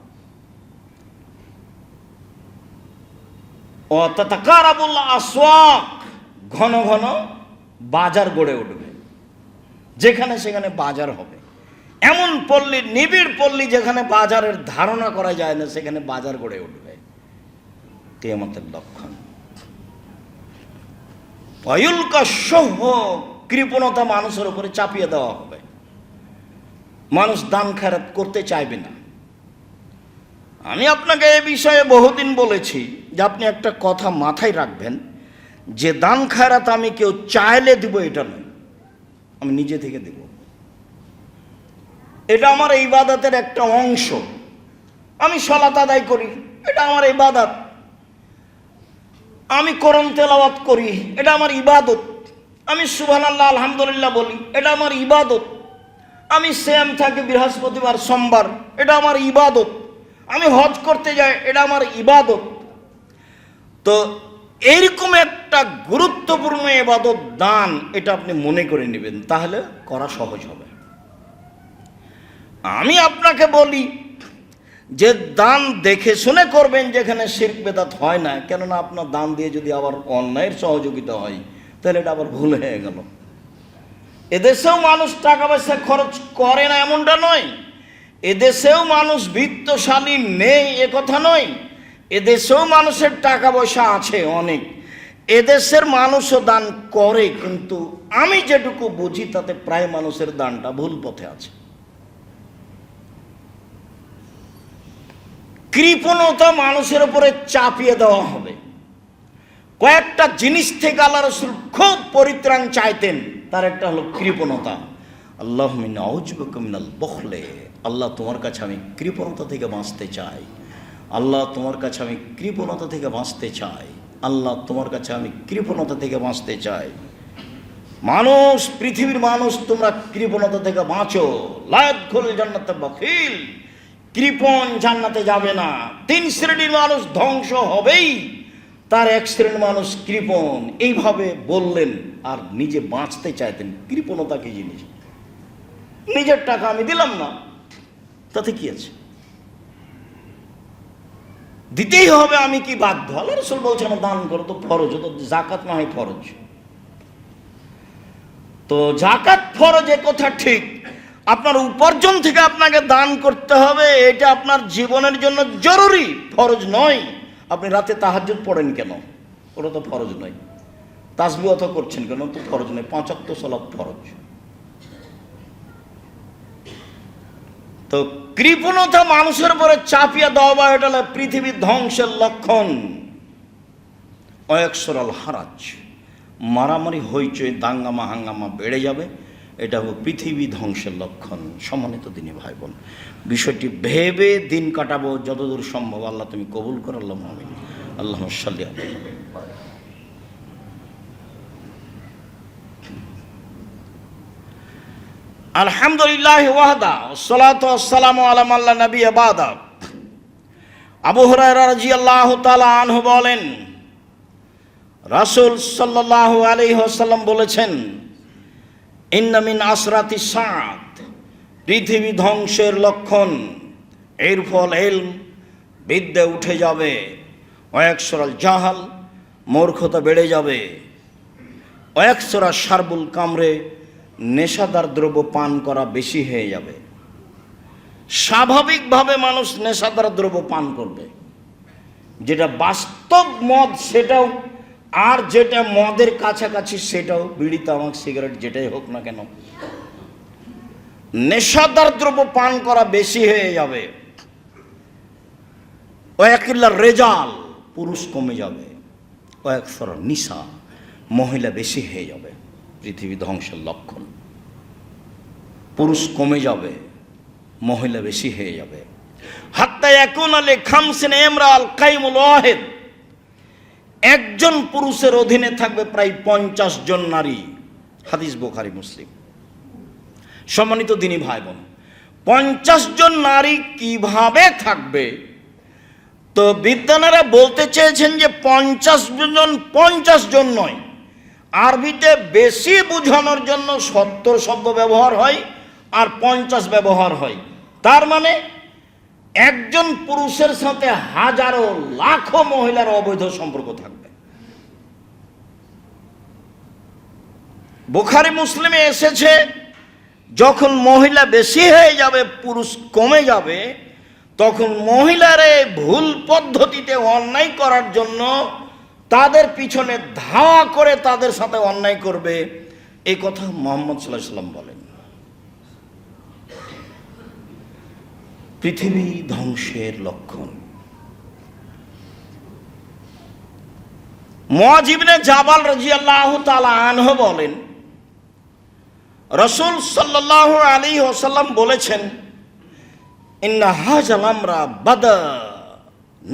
ও তাতাকারাবুল আসওয়াক, ঘন ঘন বাজার গড়ে উঠবে, যেখানে সেখানে বাজার হবে। এমন পল্লী, নিবিড় পল্লী, যেখানে বাজারের ধারণা করা যায় না, সেখানে বাজার গড়ে উঠবে। কিয়ামতের লক্ষণ। ওয়ায়ুলকা শুহ, কৃপণতা মানুষের উপরে চাপিয়ে দেওয়া হবে, মানুষ দান খেরাত করতে চাইবে না। আমি আপনাকে এ বিষয়ে বহুদিন বলেছি যে আপনি একটা কথা মাথায় রাখবেন, যে দান খেরাত আমি কেউ চাইলে দিব এটা নয়, আমি নিজে থেকে দেব। এটা আমার ইবাদতের একটা অংশ। আমি সালাত আদায় করি, এটা আমার ইবাদত। আমি কোরআন তেলাওয়াত করি, এটা আমার ইবাদত। আমি সুবহানাল্লাহ আলহামদুলিল্লাহ বলি, এটা আমার ইবাদত। আমি সিয়াম থাকি বৃহস্পতিবার সোমবার, এটা আমার ইবাদত। আমি হজ করতে যাই, এটা আমার ইবাদত। তো এইরকম একটা গুরুত্বপূর্ণ ইবাদত দান, এটা আপনি মনে করে নেবেন, তাহলে করা সহজ হবে। আমি আপনাকে বলি যে দান দেখে শুনে করবেন, যেখানে শিরক বেদাত হয় না। কেননা আপনার দান দিয়ে যদি আবার অন্যায়ের সহযোগিতা হয়, তাহলে এটা আবার ভুল হয়ে গেল। এদেশেও মানুষ টাকা পয়সা খরচ করে না এমনটা নয়, এদেশেও মানুষ বিত্তশালী নেই এ কথা নয়, এদেশেও মানুষের টাকা পয়সা আছে অনেক, এদেশের মানুষও দান করে। কিন্তু আমি যেটুকু বুঝি তাতে প্রায় মানুষের দানটা ভুল পথে আছে। কৃপণতা মানুষের উপরে চাপিয়ে দেওয়া হবে। কয়েকটা জিনিস থেকে আল্লাহ রাসূল খুব পরিত্রাণ চাইতেন, তার একটা হলো কৃপণতা। আল্লাহুম্মা ইন্নী আউযুবিকা মিনাল বুখলি, আল্লাহ তোমার কাছে আমি কৃপণতা থেকে বাঁচতে চাই। আল্লাহ তোমার কাছে আমি কৃপণতা থেকে বাঁচতে চাই। আল্লাহ তোমার কাছে আমি কৃপণতা থেকে বাঁচতে চাই। মানুষ, পৃথিবীর মানুষ, তোমরা কৃপণতা থেকে বাঁচো। লা ইয়াদখুলুল জান্নাতা বাখিল, কৃপণ জান্নাতে যাবে না। 3 শ্রেণীর মানুষ ধ্বংস হবেই, তার 1 শ্রেণীর মানুষ কৃপণ। এইভাবে বললেন আর নিজে বাঁচতে চাইতেন। কৃপণতা কি জিনিস? নিজের টাকা আমি দিলাম না, তাতে কি আছে? দিতেই হবে, আমি কি বাধ্য? আল্লাহ রাসূল বলছেন দান করো, তো ফরজ, তো যাকাত না হয় ফরজ। তো যাকাত ফরজ, এ কথা ঠিক। আপনার উপার্জন থেকে আপনাকে দান করতে হবে, এটা আপনার জীবনের জন্য জরুরি, ফরজ নয়। আপনি রাতে তাহাজ্জুদ পড়েন কেন? ওটা তো ফরজ নয়। তাসবিহ অত করছেন কেন? তো ফরজ নয়। 5 ওয়াক্ত সালাত ফরজ। তো কৃপণতা মানুষের উপরে চাপিয়ে দেওয়া, এটা হলো পৃথিবীর ধ্বংসের লক্ষণ। অয়কসরাল হারাজ, মারামারি হইচই দাঙ্গামা হাঙ্গামা বেড়ে যাবে, এটা হলো পৃথিবী ধ্বংসের লক্ষণ। সম্মানিত দিনী ভাই বোন, বিষয়টি ভেবে দিন কাটাবো যতদূর সম্ভব। আল্লাহ তুমি কবুল কর। আল্লাহুম্মা আমিন। আল্লাহুম্মা সাল্লি আলাইহি। আলহামদুলিল্লাহ ওয়াহদা, ওয়াসসালাতু ওয়াসসালামু আলা মান লা নাবিয়্যা বাদা। আবু হুরায়রা রাদিয়াল্লাহু তাআলা আনহু বলেন, রাসূল সাল্লাল্লাহু আলাইহি ওয়াসাল্লাম বলেছেন, ইন্না মিন আসরাতি সাআত, পৃথিবী ধ্বংসের লক্ষণ। এর ফল ইলম, বিদ্যা উঠে যাবে। ওয়াকসরাল জাহাল, মূর্খতা বেড়ে যাবে। ওয়াকসরা শারবুল কামরে, নেশাদার দ্রব্য পান করা বেশি হয়ে যাবে। স্বাভাবিকভাবে মানুষ নেশাদার দ্রব্য পান করবে, যেটা বাস্তব মদ সেটাও, আর যেটা মদের কাছাকাছি সেটাও, বিড়ি তামাক সিগারেট যেটাই হোক না কেন, নেশাদার দ্রব্য পান করা বেশি হয়ে যাবে। ওয়াকিল্লার রেজাল, পুরুষ কমে যাবে। ওয়াকসর নিসা, মহিলা বেশি হয়ে যাবে। পৃথিবী ধ্বংসের লক্ষণ। পুরুষ কমে যাবে, মহিলা বেশি হয়ে যাবে। হাত্তা ইয়াকুনা লি খামসিন ইমরাল কাইমুল ওয়াহিদ, একজন পুরুষের অধীনে থাকবে প্রায় 50 জন নারী। হাদিস বুখারী মুসলিম। সম্মানিত দিনী ভাই বোন, 50 জন নারী কিভাবে থাকবে? তো বিদ্বানেরা বলতে চেয়েছেন যে 50 জন নয়, আরবিতে বেশি বোঝানোর জন্য 70 শব্দ ব্যবহার হয় আর 50 ব্যবহার হয়। তার মানে একজন পুরুষের সাথে হাজারো লাখো মহিলার অবৈধ সম্পর্ক থাকবে। বুখারী মুসলিমে এসেছে, যখন মহিলা বেশি হয়ে যাবে, পুরুষ কমে যাবে, তখন মহিলারে ভুল পদ্ধতিতে অন্যায় করার জন্য তাদের পিছনে ধাওয়া করে তাদের সাথে অন্যায় করবে। এই কথা মুহাম্মদ সাল্লাল্লাহু আলাইহি ওয়াসাল্লাম বলেন। পৃথিবী ধ্বংসের লক্ষণ। মুআয ইবনে জাবাল রাদিয়াল্লাহু তাআলা আনহু বলেন, রাসূল সাল্লাল্লাহু আলাইহি ওয়াসাল্লাম বলেছেন, ইন্না হাযাল আমরা বাদা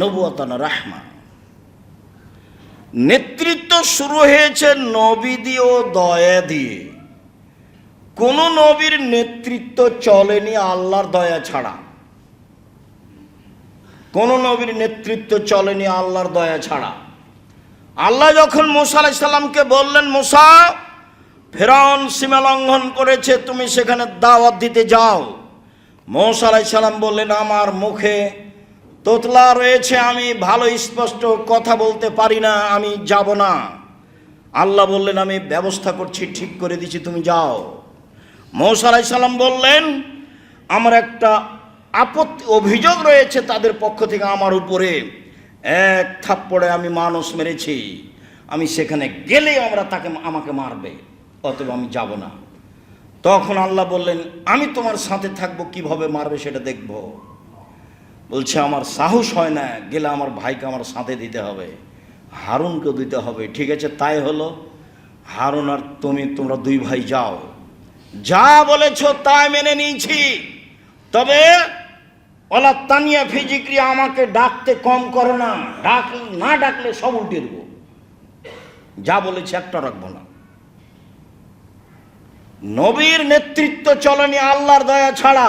নবুওয়াতান রাহমা, নেতৃত্ব শুরু হয়েছে নবী দিয়ে ও দয়া দিয়ে। কোন নবীর নেতৃত্ব চলেনি আল্লাহর দয়া ছাড়া। কোন নবীর নেতৃত্ব চলেনি আল্লাহর দয়া ছাড়া। আল্লাহ যখন মূসা আলাইহিস সালামকে বললেন, মূসা, ফিরআউন সীমা লঙ্ঘন করেছে, তুমি সেখানে দাওয়াত দিতে যাও। মূসা আলাইহিস সালাম বললেন, আমার মুখে তোতলা রয়েছে, আমি ভালো স্পষ্ট কথা বলতে পারি না, আমি যাব না। আল্লাহ বললেন, আমি ব্যবস্থা করছি, ঠিক করে দিচ্ছি, তুমি যাও। মূসা আলাইহিস সালাম বললেন, আমার একটা আপত্তি, অভিযোগ রয়েছে তাদের পক্ষ থেকে আমার উপরে। 1 থাপ্পড়ে আমি মানুষ মেরেছি, আমি সেখানে গেলে আমাকে মারবে, অতএব আমি যাব না। তখন আল্লাহ বললেন, আমি তোমার সাথে থাকবো, কিভাবে মারবে সেটা দেখব। বলছে, আমার সাহস হয় না, গেলে আমার ভাইকে আমার সাথে দিতে হবে, হারুনকেও দিতে হবে। ঠিক আছে, তাই হলো। হারুন আর তোমরা 2 ভাই যাও, যা বলেছ তাই মেনে নিয়েছি, তবে ওলা তানিয়া ফিজিক্রি, আমাকে ডাকতে কম করো না, না ডাকলে সব উল্টে দেবো। যা বলেছি একটা রাখবো না। নবীর নেতৃত্ব চলেনি আল্লাহর দয়া ছাড়া।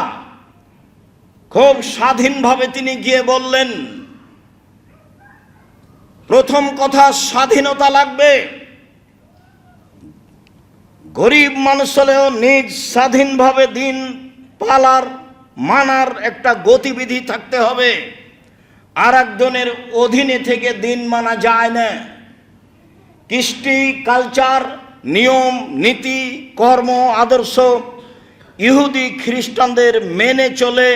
খুব স্বাধীনভাবে তিনি গিয়ে বললেন, প্রথম কথা, স্বাধীনতা লাগবে। গরিব মানুষ হলেও নিজ স্বাধীনভাবে দিন পালার মানার একটা গতিবিধি থাকতে হবে। আর একজনের অধীনে থেকে দিন মানা যায় না। কৃষ্টি, কালচার, নিয়ম, নীতি, কর্ম, আদর্শ ইহুদি খ্রিস্টানদের মেনে চলে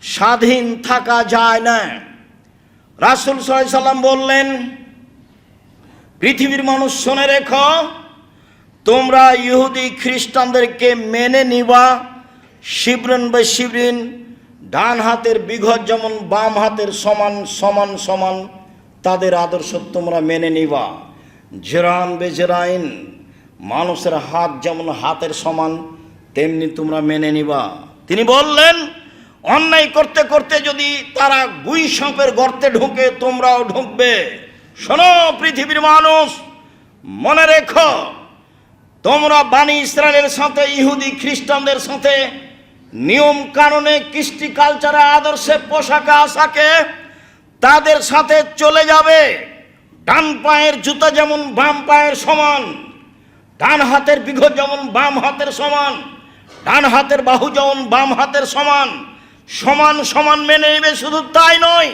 স্বাধীন থাকা যায় না। রাসূল সাল্লাল্লাহু আলাইহি সাল্লাম বললেন, পৃথিবীর মানুষ শুনে রেখো, তোমরা ইহুদি খ্রিস্টানদেরকে মেনে নিবা শিবরিন বে শিবরিন, ডান হাতের বিঘত যেমন বাম হাতের সমান সমান সমান, তাদের আদর্শ তোমরা মেনে নিবা। জেরান বে জেরাইন, মানুষের হাত যেমন হাতের সমান তেমনি তোমরা মেনে নিবা। তিনি বললেন, অন্যায় করতে করতে যদি তারা গুই সাপের গর্তে ঢুকে, তোমরাও ঢুকবে। শোনো পৃথিবীর মানুষ, মনে রেখো, তোমরা বানি ইসরায়েলের সাথে ইহুদি খ্রিস্টানদের সাথে নিয়ম কানুনে, কৃষ্টি, কালচারে, আদর্শে, পোশাকে আশাকে তাদের সাথে চলে যাবে। ডান পায়ের জুতা যেমন বাম পায়ের সমান, ডান হাতের বিঘত যেমন বাম হাতের সমান, ডান হাতের বাহু যেমন বাম হাতের সমান, সমান সমান মেনে নেবে। শুধু তাই নয়,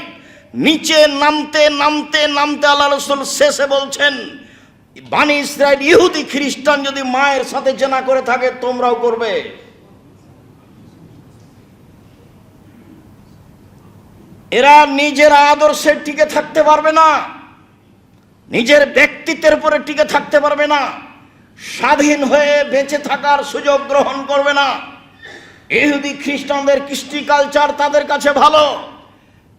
নিচে নামতে নামতে নামতে আল্লাহ রাসূল শেষে বলছেন, বানি ইসরায়েল ইহুদি খ্রিস্টান যদি মায়ের সাথে জেনা করে থাকে, তোমরাও করবে। এরা নিজের আদর্শে টিকে থাকতে পারবে না, নিজের ব্যক্তিত্বের উপরে টিকে থাকতে পারবে না, স্বাধীন হয়ে বেঁচে থাকার সুযোগ গ্রহণ করবে না। ইহুদি খ্রিস্টানদের কৃষ্টি কালচার তাদের কাছে ভালো,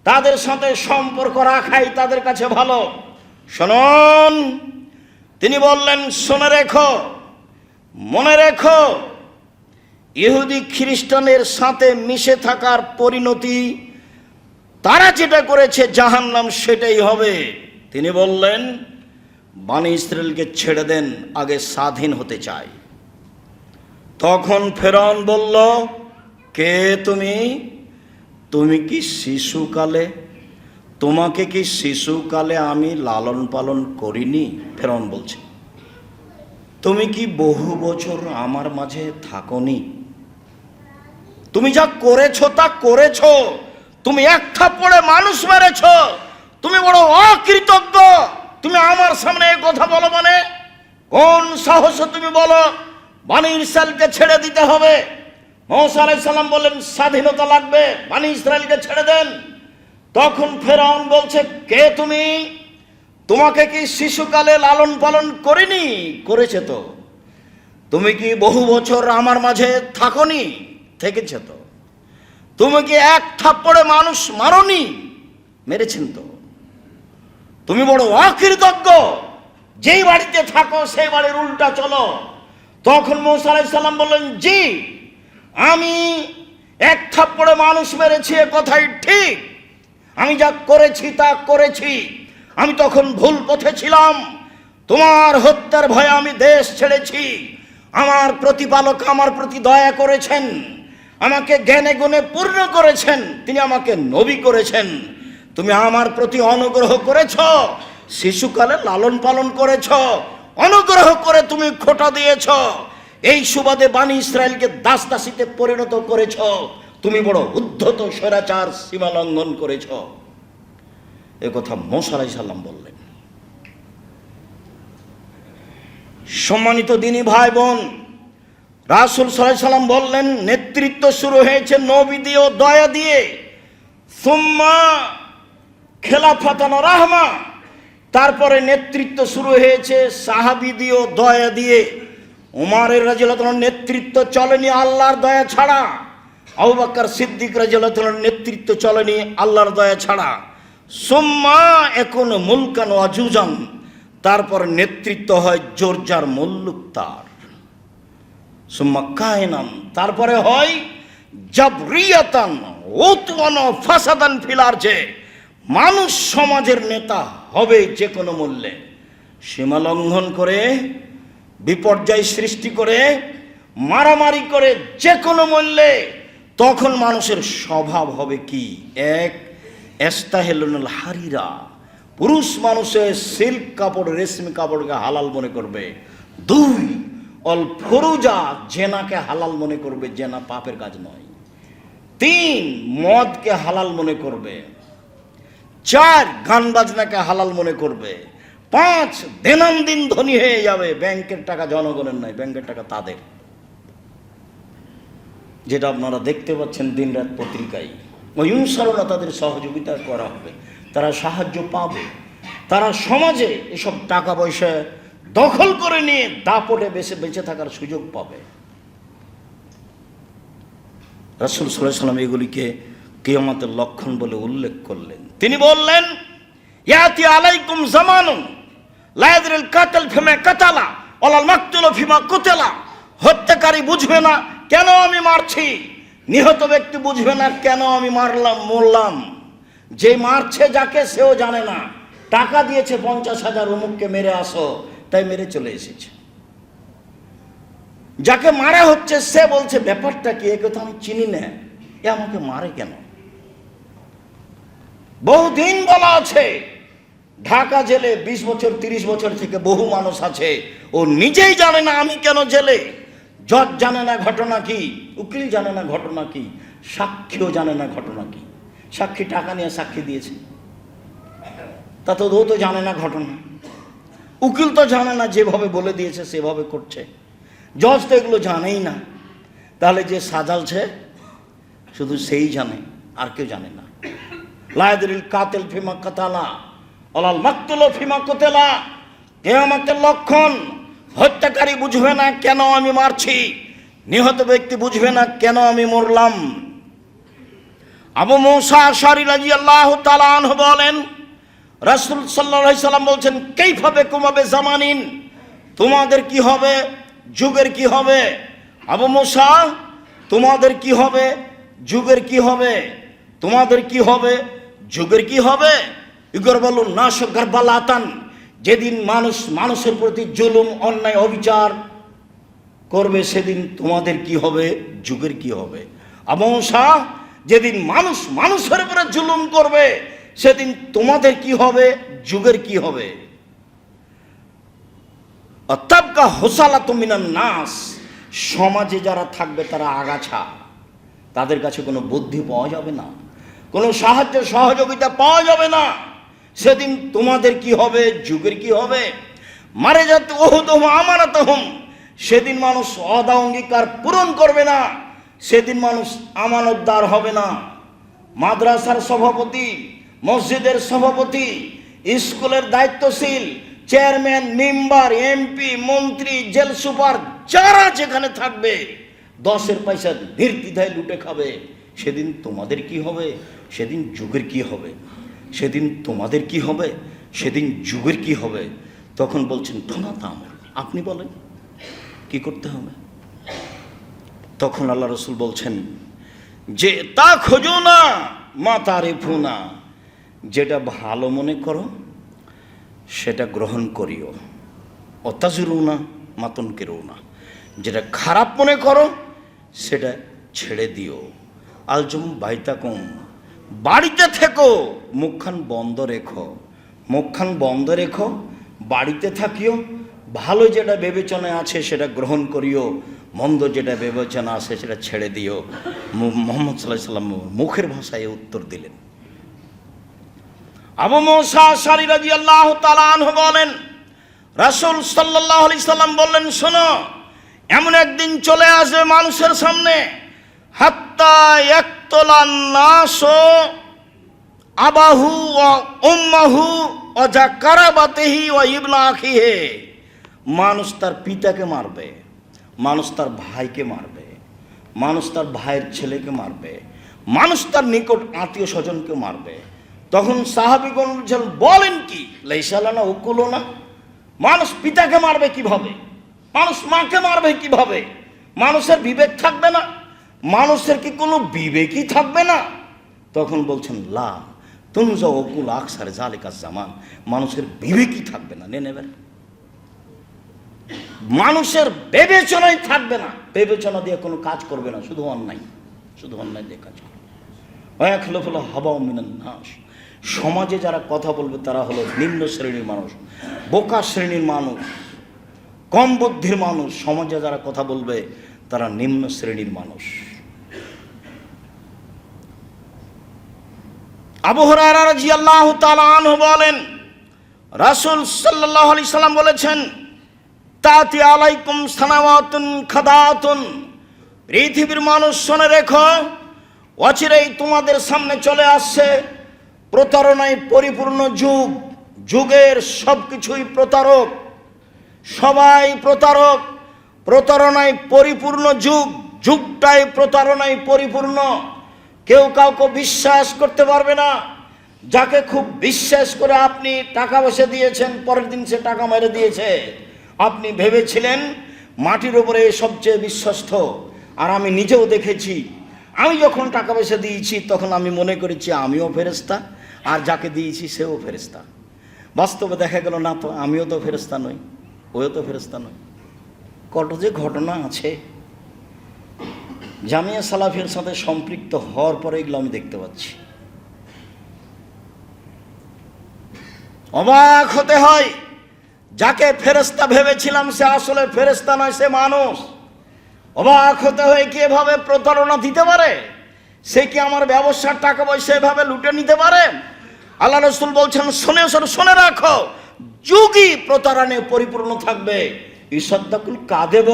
তাদের সাথে সম্পর্ক রাখাই তাদের কাছে ভালো। শুনুন, তিনি বললেন, শুনে রেখো, মনে রেখো, ইহুদি খ্রিস্টানের সাথে মিশে থাকার পরিণতি তারা যেটা করেছে জাহান্নাম সেটাই হবে। তিনি বললেন, বানি ইসরায়েলকে ছেড়ে দেন, আগে স্বাধীন হতে চাই। তখন ফেরাউন বলল, কে তুমি? তুমি কি শিশুকালে, তোমাকে কি শিশুকালে আমি লালন পালন করিনি? ফেরাউন বলছে, তুমি কি বহু বছর আমার মাঝে থাকোনি? তুমি যা করেছো তা করেছো। তুমি এক থাপ্পড়ে মানুষ মেরেছ, তুমি বড় অকৃতজ্ঞ। তুমি আমার সামনে এই কথা বলো মানে? কোন সাহসে তুমি বলো বানি ইসরায়েলকে ছেড়ে দিতে হবে? মুসা আলাইহিস সালাম বললেন, স্বাধীনতা লাগবে, বানি ইসরায়েলকে ছেড়ে দেন। তখন ফেরাউন বলছে, কে তুমি? তোমাকে কি শিশুকালে লালন পালন করিনি? করেছে তো। তুমি কি বহু বছর আমার মাঝে থাকোনি? থেকেছে তো। তুমি কি এক থাপ্পড়ে মানুষ মারোনি? মেরেছেন তো। তুমি বড় অকৃতজ্ঞ, যেই বাড়িতে থাকো সেই বাড়ির উল্টা চলো। তখন মুসা আলাইহিস সালাম বললেন, জি, আমি এক থাপ্পড়ে মানুষ মেরেছি, এ কথাই ঠিক। আমি যা করেছি তা করেছি। আমি তখন ভুল পথে ছিলাম, তোমার হত্যার ভয়ে আমি দেশ ছেড়েছি। আমার প্রতিপালক আমার প্রতি দয়া করেছেন, আমাকে জ্ঞানে গুণে পূর্ণ করেছেন, তিনি আমাকে নবী করেছেন। তুমি আমার প্রতি অনুগ্রহ করেছ, শিশুকালে লালন পালন করেছ, অনুগ্রহ করে তুমি খোঁটা দিয়েছ। এই সুবাদে বানি ইসরায়েলকে দাস দাসীতে পরিণত করেছ। তুমি বড় উদ্ধত স্বৈরাচার, সীমা লঙ্ঘন করেছ। এ কথা মুসা আলাইহিস সালাম বললেন। সম্মানিত দিনী ভাই বোন, রাসূল সাল্লাল্লাহু আলাইহি সাল্লাম বললেন, নেতৃত্ব শুরু হয়েছে নবী দিয়ে ও দয়া দিয়ে, সুম্মা খেলাফাতান রাহমা, তারপরে নেতৃত্ব শুরু হয়েছে সাহাবী দিয়ে ও দয়া দিয়ে। উমরের রাদিয়াল্লাহু আনহু নেতৃত্ব চলেনি আল্লাহর দয়া ছাড়া, আবু বকর সিদ্দিক রাদিয়াল্লাহু আনহু নেতৃত্ব চলেনি আল্লাহর দয়া ছাড়া। সুম্মা এখন মুলকান ওয়াজুজান, তারপর নেতৃত্ব হয় জোরজার মুল্লুক তার। সুম্মা কায়নান, তারপরে হয় জাবরিয়াতান উতওয়ান ফাসাদান ফিল আরজে, মানুষ সমাজের নেতা হবে যে কোনো মূল্যে। সীমা লঙ্ঘন করে, বিপর্যয় সৃষ্টি করে, মারামারি করে, যে কোনো মূল্যে তখন মানুষের স্বভাব হবে কি? এক, এস্তাহেলুল হারিরা, পুরুষ মানুষের সিল্ক কাপড়, রেশমি কাপড়কে হালাল মনে করবে। দুই, অল ফরুজা, জেনাকে হালাল মনে করবে, জেনা পাপের কাজ নয়। তিন, মদকে হালাল মনে করবে। চার, গান বাজনাকে হালাল মনে করবে। পাঁচ, দিন ধনী হয়ে যাবে। ব্যাংকের টাকা জনগণের নয়, ব্যাংকের টাকা তাদের, যেটা আপনারা দেখতে পাচ্ছেন দিনরাত পত্রিকায়। ওয়ুনসারুনা, তাদের সহযোগিতা করা হবে, তারা সাহায্য পাবে, তারা সমাজে এসব টাকা পয়সা দখল করে নিয়ে দাপটে বেঁচে থাকার সুযোগ পাবে। রাসূল সাল্লাল্লাহু আলাইহি ওয়াসাল্লাম এগুলিকে কিয়ামতের লক্ষণ বলে উল্লেখ করলেন। তিনি বললেন, ইয়াতি আলাইকুম জামানুন লা ইয়াদরিল কাতাল ফিমা কাতালা ওয়ালাল মাকতুলু ফিমা কুতিলা। হত্যাকারী বুঝবে না কেন আমি মারছি, নিহত ব্যক্তি বুঝবে না কেন আমি মরলাম। যে মারছে যাকে, সেও জানে না। টাকা দিয়েছে 50,000 অমুককে মেরে আসো, তাই মেরে চলে এসেছে। যাকে মারা হচ্ছে সে বলছে ব্যাপারটা কি, একে তো আমি চিনি না, এ আমাকে মারে কেন? বহুদিন বলা আছে, ঢাকা জেলে 20 বছর 30 বছর থেকে বহু মানুষ আছে, ও নিজেই জানে না আমি কেন জেলে। জজ জানে না ঘটনা কি, উকিল জানে না ঘটনা কি, সাক্ষীও জানে না ঘটনা কি। সাক্ষী টাকা নিয়ে সাক্ষী দিয়েছে, তা তো ও তো জানে না ঘটনা। উকিল তো জানে না, যেভাবে বলে দিয়েছে সেভাবে করছে। জজ তো এগুলো জানেই না। তাহলে যে সাজালছে শুধু সেই জানে, আর কেউ জানে না। লা ইয়াদরিল কাতিল ফিমা কাতালা ওয়ালাল মাকতুলু ফিমা কুতিলা। কিয়ামতের লক্ষণ, হত্যাকারী বুঝবে না কেন আমি মারছি, নিহত ব্যক্তি বুঝবে না কেন আমি মরলাম। আবু মুসা আশআরী রাদিয়াল্লাহু তাআলা আনহু বলেন, রাসূল সাল্লাল্লাহু আলাইহি সাল্লাম বলছেন, কাইফা বিকুম বিজামানিন, তোমাদের কি হবে, যুগের কি হবে? আবু মুসা, তোমাদের কি হবে, যুগের কি হবে? তোমাদের কি হবে, যুগের কি হবে? ইগরবালুন নাস গারবালাতান, যেদিন মানুষ মানুষের প্রতি জুলুম, অন্যায়, অবিচার করবে, সেদিন তোমাদের কি হবে, যুগের কি হবে? আবু মুসা, যেদিন মানুষ মানুষের উপরে জুলুম করবে, সেদিন তোমাদের কি হবে, যুগের কি হবে? অতাবকা হোসালাতু মিনান নাস, সমাজে যারা থাকবে তারা আগাছা, তাদের কাছে কোনো বুদ্ধি পাওয়া যাবে না, কোনো সাহায্য সহযোগিতা পাওয়া যাবে না। সেদিন তোমাদের কি হবে, যুগের কি হবে? মারে যাত ওহুদহুম আমানাতহুম, সেদিন মানুষ ওয়াদা অঙ্গীকার পূরণ করবে না, সেদিন মানুষ আমানতদার হবে না। মাদ্রাসার সভাপতি, মসজিদের সভাপতি, স্কুলের দায়িত্বশীল, চেয়ারম্যান, মেম্বার, এমপি, মন্ত্রী, জেল সুপার, যারা যেখানে থাকবে 10-এর পয়সা নির্দ্বিধায় লুটে খাবে। সেদিন তোমাদের কি হবে, সেদিন যুগের কি হবে? সেদিন তোমাদের কি হবে, সেদিন যুগের কি হবে? তখন বলছেন, ফমাতা আমর, আপনি বলেন কি করতে হবে? তখন আল্লাহ রসুল বলছেন যে তা খোঁজো না মা তারিফু না, যেটা ভালো মনে করো সেটা গ্রহণ করিও, অতাজুরু না মাতন কেরো না, যেটা খারাপ মনে করো সেটা ছেড়ে দিও। আলজুম বাইতাকুম, বাড়িতে থেকো, মুখখান বন্ধ রেখো, মুখখান বন্ধ রেখো, বাড়িতে থাকিও। ভালো যেটা বিবেচনায় আছে সেটা গ্রহণ করিও, মন্দ যেটা বিবেচনা আছে সেটা ছেড়ে দিও। মুহাম্মদ সাল্লাল্লাহু আলাইহি সাল্লাম মুখের ভাষায় উত্তর দিলেন। আবু মুসা আশআরী রাদিয়াল্লাহু তাআলা আনহু বলেন, রাসূল সাল্লাল্লাহু আলাইহি সাল্লাম বললেন, শোনো, এমন একদিন চলে আসবে মানুষের সামনে, হাত্তা ইয়াকতুলান নাসু আবাহু ওয়া উম্মাহু ওয়া যাকারাবাতিহি ওয়া ইবনা আখিহি, মানুষ তার পিতাকে মারবে, মানুষ তার ভাইকে মারবে, মানুষ তার ভাইয়ের ছেলেকে মারবে, মানুষ তার নিকট আত্মীয় স্বজনকে মারবে। তখন সাহাবীগণ বলেন কি, লাইসা লানা উকুলুনা, মানুষ পিতাকে মারবে কিভাবে, মানুষ মাকে মারবে কিভাবে? মানুষের বিবেক থাকবে না? মানুষের কি কোনো বিবেকই থাকবে না? তখন বলছেন লা তুনজা উকুল আকসার জালিকা জামান, মানুষের বিবেকই থাকবে না, নেবেন মানুষের বিবেচনাই থাকবে না, বিবেচনা দিয়ে কোনো কাজ করবে না, শুধু অন্যায়, শুধু অন্যায় দিয়ে কাজ করে। ওয়াখলুফুল হাওয়া মিনান নাস, সমাজে যারা কথা বলবে তারা হলো নিম্ন শ্রেণীর মানুষ, বোকা শ্রেণীর মানুষ, কম বুদ্ধির মানুষ। সমাজে যারা কথা বলবে তারা নিম্ন শ্রেণীর মানুষ। আবু হুরায়রা রাদিয়াল্লাহু তাআলা আনহু বলেন, রাসূল সাল্লাল্লাহু আলাইহি সাল্লাম বলেছেন, তাতি আলাইকুম সানাওয়াতুন খাদাতুন, পৃথিবীর মানুষ শুনে রেখো, অচিরেই তোমাদের সামনে চলে আসছে প্রতারণায় পরিপূর্ণ যুগ। যুগের সব কিছুই প্রতারক, সবাই প্রতারক, প্রতারণায় পরিপূর্ণ যুগ, যুগটাই প্রতারণায় পরিপূর্ণ। কেউ কাউকে বিশ্বাস করতে পারবে না। যাকে খুব বিশ্বাস করে আপনি টাকা পয়সা দিয়েছেন, পরের দিন সে টাকা মেরে দিয়েছে। আপনি ভেবেছিলেন মাটির উপরে সবচেয়ে বিশ্বস্ত। আর আমি নিজেও দেখেছি, আমি যখন টাকা পয়সা দিয়েছি তখন আমি মনে করেছি আমিও ফেরেশতা, আর যাকে দিয়েছি সেও ফেরেশতা। বাস্তবে দেখা গেল না, তো আমিও তো ফেরেশতা নই, ওও তো ফেরেশতা নয়। কত যে ঘটনা আছে। জামিয়া সালাফির সাথে সম্পৃক্ত হওয়ার পরে এগুলো আমি দেখতে পাচ্ছি। অবাক হতে হয়, যাকে ফেরেশতা ভেবেছিলাম সে আসলে ফেরেশতা নয়, সে মানুষ। অবাক হতে হয় কি এভাবে প্রতারণা দিতে পারে? সে কি আমার ব্যবসার টাকা পয়সা এভাবে লুটে নিতে পারে? আল্লাহ রাসূল বলছেন, শুনে রাখো, যুগই প্রতারণায় পরিপূর্ণ থাকবে। ইসাদ্দাকুল কাদেব,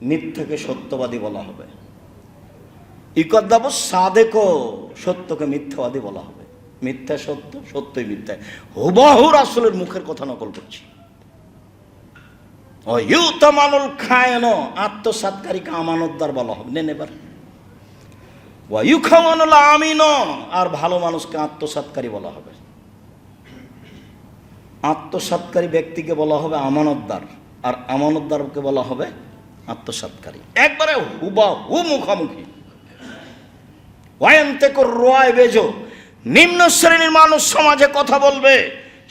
মিথ্যাকে সত্যবাদী বলা হবে। ইকদ্দাবু সাদেক, সত্যকে মিথ্যাবাদী বলা হবে। মিথ্যা সত্য, সত্যই মিথ্যা। হুবহু রাসূলের মুখের কথা নকল করছি। ও ইউতামানুল খায়ন, আত্মসাৎকারীকে আমানতদার বলা হবে। নেন এবার। ওয়া ইউখাওয়ানুল আমিন, আর ভালো মানুষকে আত্মসাৎকারী বলা হবে। আত্মসাৎকারী ব্যক্তিকে বলা হবে আমানতদার, আর আমানতদারকে বলা হবে আত্মসাৎকারী। একবারে হুবহু মুখামুখি। ওয়ায়ান্তেকুর রয়বেজ, নিম্ন শ্রেণীর মানুষ সমাজে কথা বলবে।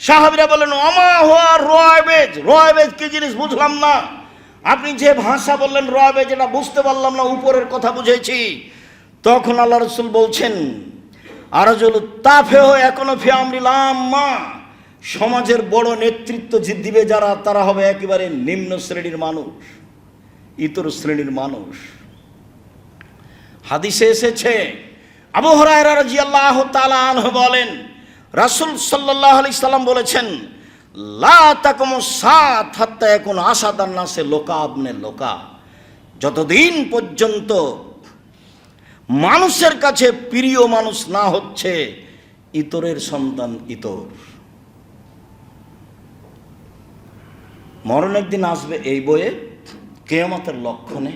সাহাবীরা বলেন, আমা হুয়া রয়বেজ। রয়বেজ কি জিনিস বুঝলাম না। আপনি যে ভাষা বললেন রয়বেজ, এটা বুঝতে পারলাম না, উপরের কথা বুঝেছি। তখন আল্লাহ রাসূল বলছেন, আরাজুল তাফেহ এখনো ফি আমরিল আম্মা, সমাজের বড় নেতৃত্ব দিবে যারা, তারা হবে একেবারে নিম্ন শ্রেণীর মানুষ, ইতর শ্রেণীর মানুষ। হাদিসে এসেছে, আবু হুরায়রা রাদিয়াল্লাহু তাআলা আনহু বলেন, রাসূল সাল্লাল্লাহু আলাইহি সাল্লাম বলেছেন, লা তাকুমু সাত হাত্তা ইয়াকুন আসাদান নাসে লোকা আবনে লোকা, যতদিন পর্যন্ত মানুষের কাছে প্রিয় মানুষ না হচ্ছে ইতরের সন্তান ইতর। মরণ একদিন আসবে এই বইয়ে, কিয়ামতের লক্ষণে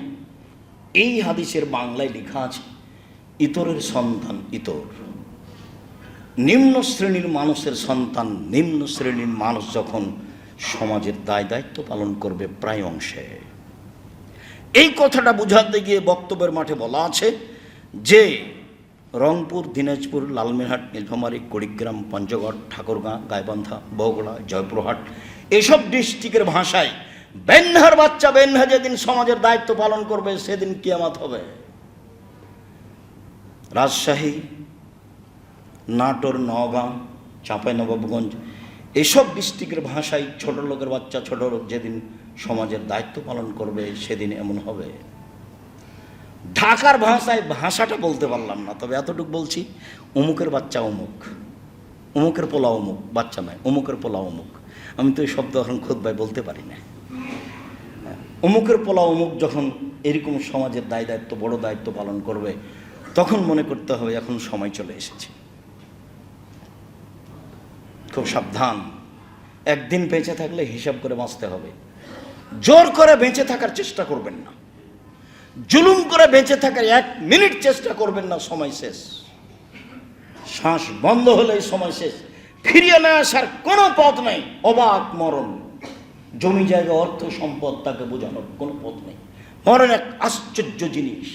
এই হাদিসের বাংলায় লেখা আছে, ইতরের সন্তান ইতর। নিম্ন শ্রেণীর মানুষের সন্তান নিম্ন শ্রেণীর মানুষ যখন সমাজের দায় দায়িত্ব পালন করবে প্রায় অংশে। এই কথাটা বুঝাতে গিয়ে বক্তব্যের মাঠে বলা আছে যে রংপুর, দিনাজপুর, লালমিনহাট, নীলফামারী, কুড়িগ্রাম, পঞ্চগড়, ঠাকুরগাঁ, গাইবান্ধা, বগুড়া, জয়পুরহাট, এসব ডিস্ট্রিক্টের ভাষায় বেন্হার বাচ্চা বেন্হা যেদিন সমাজের দায়িত্ব পালন করবে সেদিন কিয়ামত হবে। রাজশাহী, নাটোর, নওগাঁ, চাঁপাইনবাবগঞ্জ, এসব ডিস্ট্রিক্টের ভাষায় ছোট লোকের বাচ্চা, ছোট লোক যেদিন সমাজের দায়িত্ব পালন করবে সেদিন এমন হবে। ঢাকার ভাষায় ভাষাটা বলতে পারলাম না, তবে এতটুকু বলছি, অমুকের বাচ্চা অমুক, অমুকের পোলা অমুক, বাচ্চা নয়, অমুকের পোলা অমুক। আমি তো এই শব্দ এখন খুতবায় বলতে পারি না। অমুকের পোলা অমুক যখন এরকম সমাজের দায় দায়িত্ব, বড় দায়িত্ব পালন করবে, তখন মনে করতে হবে এখন সময় চলে এসেছে। খুব সাবধান। একদিন বেঁচে থাকলে হিসাব করে বাঁচতে হবে। জোর করে বেঁচে থাকার চেষ্টা করবেন না, জুলুম করে বেঁচে থাকার 1 মিনিট চেষ্টা করবেন না, সময় শেষ। শ্বাস বন্ধ হলেই সময় শেষ, ফিরিয়ে না আসার কোনো পথ নেই। অবাক মরণ, জমি জায়গা, অর্থ সম্পদ, তাকে বোঝানোর কোনো পথ নেই। মরণ এক আশ্চর্য জিনিস।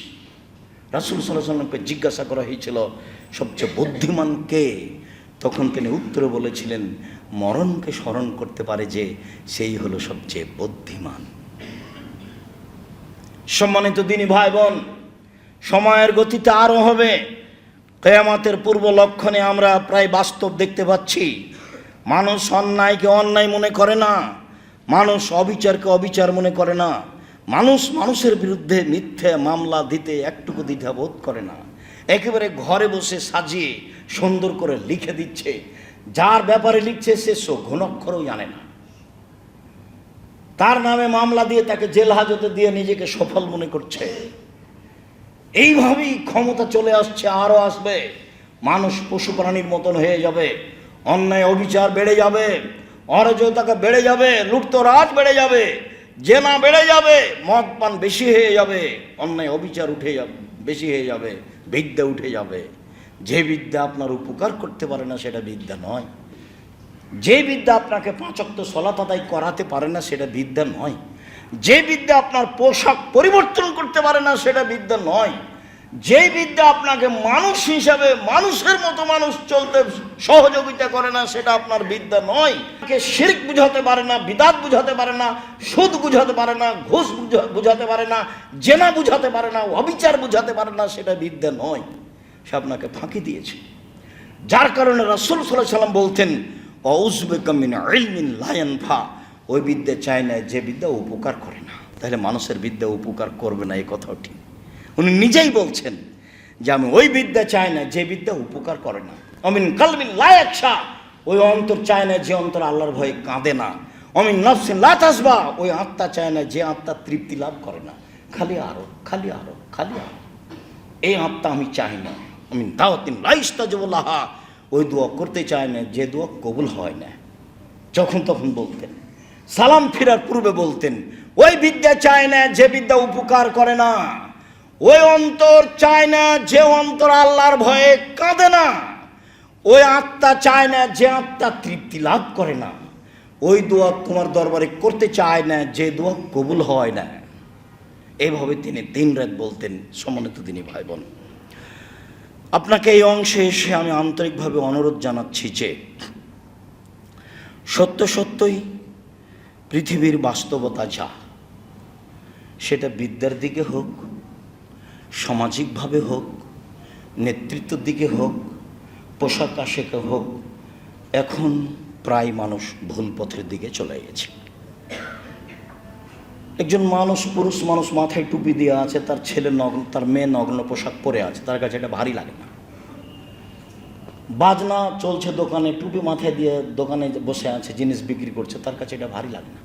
রাসূল সাল্লাল্লাহু আলাইহি ওয়াসাল্লামকে জিজ্ঞাসা করা হয়েছিল সবচেয়ে বুদ্ধিমান কে? তখন তিনি উত্তরে বলেছিলেন, মরণকে স্মরণ করতে পারে যে, সেই হলো সবচেয়ে বুদ্ধিমান। সম্মানিত দিনী ভাই বোন, সময়ের গতিতে আরও হবে। কিয়ামতের পূর্ব লক্ষণে আমরা প্রায় বাস্তব দেখতে পাচ্ছি। মানুষ অন্যায়কে অন্যায় মনে করে না, মানুষ অবিচারকে অবিচার মনে করে না, মানুষ মানুষের বিরুদ্ধে মিথ্যে মামলা দিতে একটুকু দ্বিধাবোধ করে না। একেবারে ঘরে বসে সাজিয়ে সুন্দর করে লিখে দিচ্ছে, যার ব্যাপারে লিখছে সে ঘনক্ষরও জানে না। তার নামে মামলা দিয়ে তাকে জেল হাজতে দিয়ে নিজেকে সফল মনে করছে। এইভাবেই ক্ষমতা চলে আসছে, আরও আসবে। মানুষ পশু প্রাণীর মতন হয়ে যাবে, অন্যায় অবিচার বেড়ে যাবে, অরাজকতা বেড়ে যাবে, লুটতরাজ বেড়ে যাবে, জেনা বেড়ে যাবে, মদ পান বেশি হয়ে যাবে, অন্যায় অবিচার উঠে যাবে, বেশি হয়ে যাবে, বিদ্যা উঠে যাবে। যে বিদ্যা আপনার উপকার করতে পারে না সেটা বিদ্যা নয়। যে বিদ্যা আপনাকে 5 ওয়াক্ত সালাত আদায় করাতে পারে না সেটা বিদ্যা নয়। যে বিদ্যা আপনার পোশাক পরিবর্তন করতে পারে না সেটা বিদ্যা নয়। যে বিদ্যা আপনাকে মানুষ হিসাবে মানুষের মতো মানুষ চলতে সহযোগিতা করে না সেটা আপনার বিদ্যা নয়। শিরক বুঝাতে পারে না, বিদাত বুঝাতে পারে না, সুদ বুঝাতে পারে না, ঘুষ বুঝাতে পারে না, জেনা বুঝাতে পারে না, অবিচার বুঝাতে পারে না, সেটা বিদ্যা নয়। সে আপনাকে ফাঁকি দিয়েছে। যার কারণে রাসূল সাল্লাল্লাহু আলাইহি ওয়াসাল্লাম বলতেন, আউযুবিকা মিন ইলমিন লা ইয়ানফা। ওই বিদ্যা চায় না যে বিদ্যা উপকার করে না। তাহলে মানুষের বিদ্যা উপকার করবে না, এই কথাও ঠিক। উনি নিজেই বলছেন যে আমি ওই বিদ্যা চাই না যে বিদ্যা উপকার করে না। অমিন কালবিন লা ইয়াখশা, ওই অন্তর চায় না যে অন্তর আল্লাহর ভয়ে কাঁদে না। অমিন নাফসিন লা তাসবা, ওই আত্মা চায় না যে আত্মা তৃপ্তি লাভ করে না। খালি আরো খালি আরো খালি আরো, এই আত্মা আমি চাই না। অমিন দাওয়াতিন লা ইস্তাজাবু লাহা, ওই দোয়া করতে চায় না যে দোয়া কবুল হয় না। যখন তখন বলতেন, সালাম ফিরার পূর্বে বলতেন, ওই বিদ্যা চায় না যে বিদ্যা উপকার করে না। ওই অন্তর চায় না যে অন্তর আল্লাহর ভয়ে কাঁদে না। ওই আত্মা চায় না যে আত্মা তৃপ্তি লাভ করে না। ওই দোয়া তোমার দরবারে করতে চায় না যে দোয়া কবুল হয় না। এইভাবে তিনি দিন রাত বলতেন। সম্মানিত দিনী ভাই বোন, আপনাকে এই অংশে এসে আমি আন্তরিকভাবে অনুরোধ জানাচ্ছি যে সত্য সত্যই পৃথিবীর বাস্তবতা যা, সেটা বিদ্যার দিকে হোক, সামাজিকভাবে হোক, নেতৃত্বের দিকে হোক, পোশাক আশাকে হোক, এখন প্রায় মানুষ ভুল পথের দিকে চলে গেছে। একজন মানুষ, পুরুষ মানুষ মাথায় টুপি দিয়ে আছে, তার ছেলে নগ্ন, তার মেয়ে নগ্ন পোশাক পরে আছে, তার কাছে এটা ভারী লাগে না। বাজনা চলছে দোকানে, টুপি মাথায় দিয়ে দোকানে বসে আছে, জিনিস বিক্রি করছে, তার কাছে এটা ভারী লাগে না।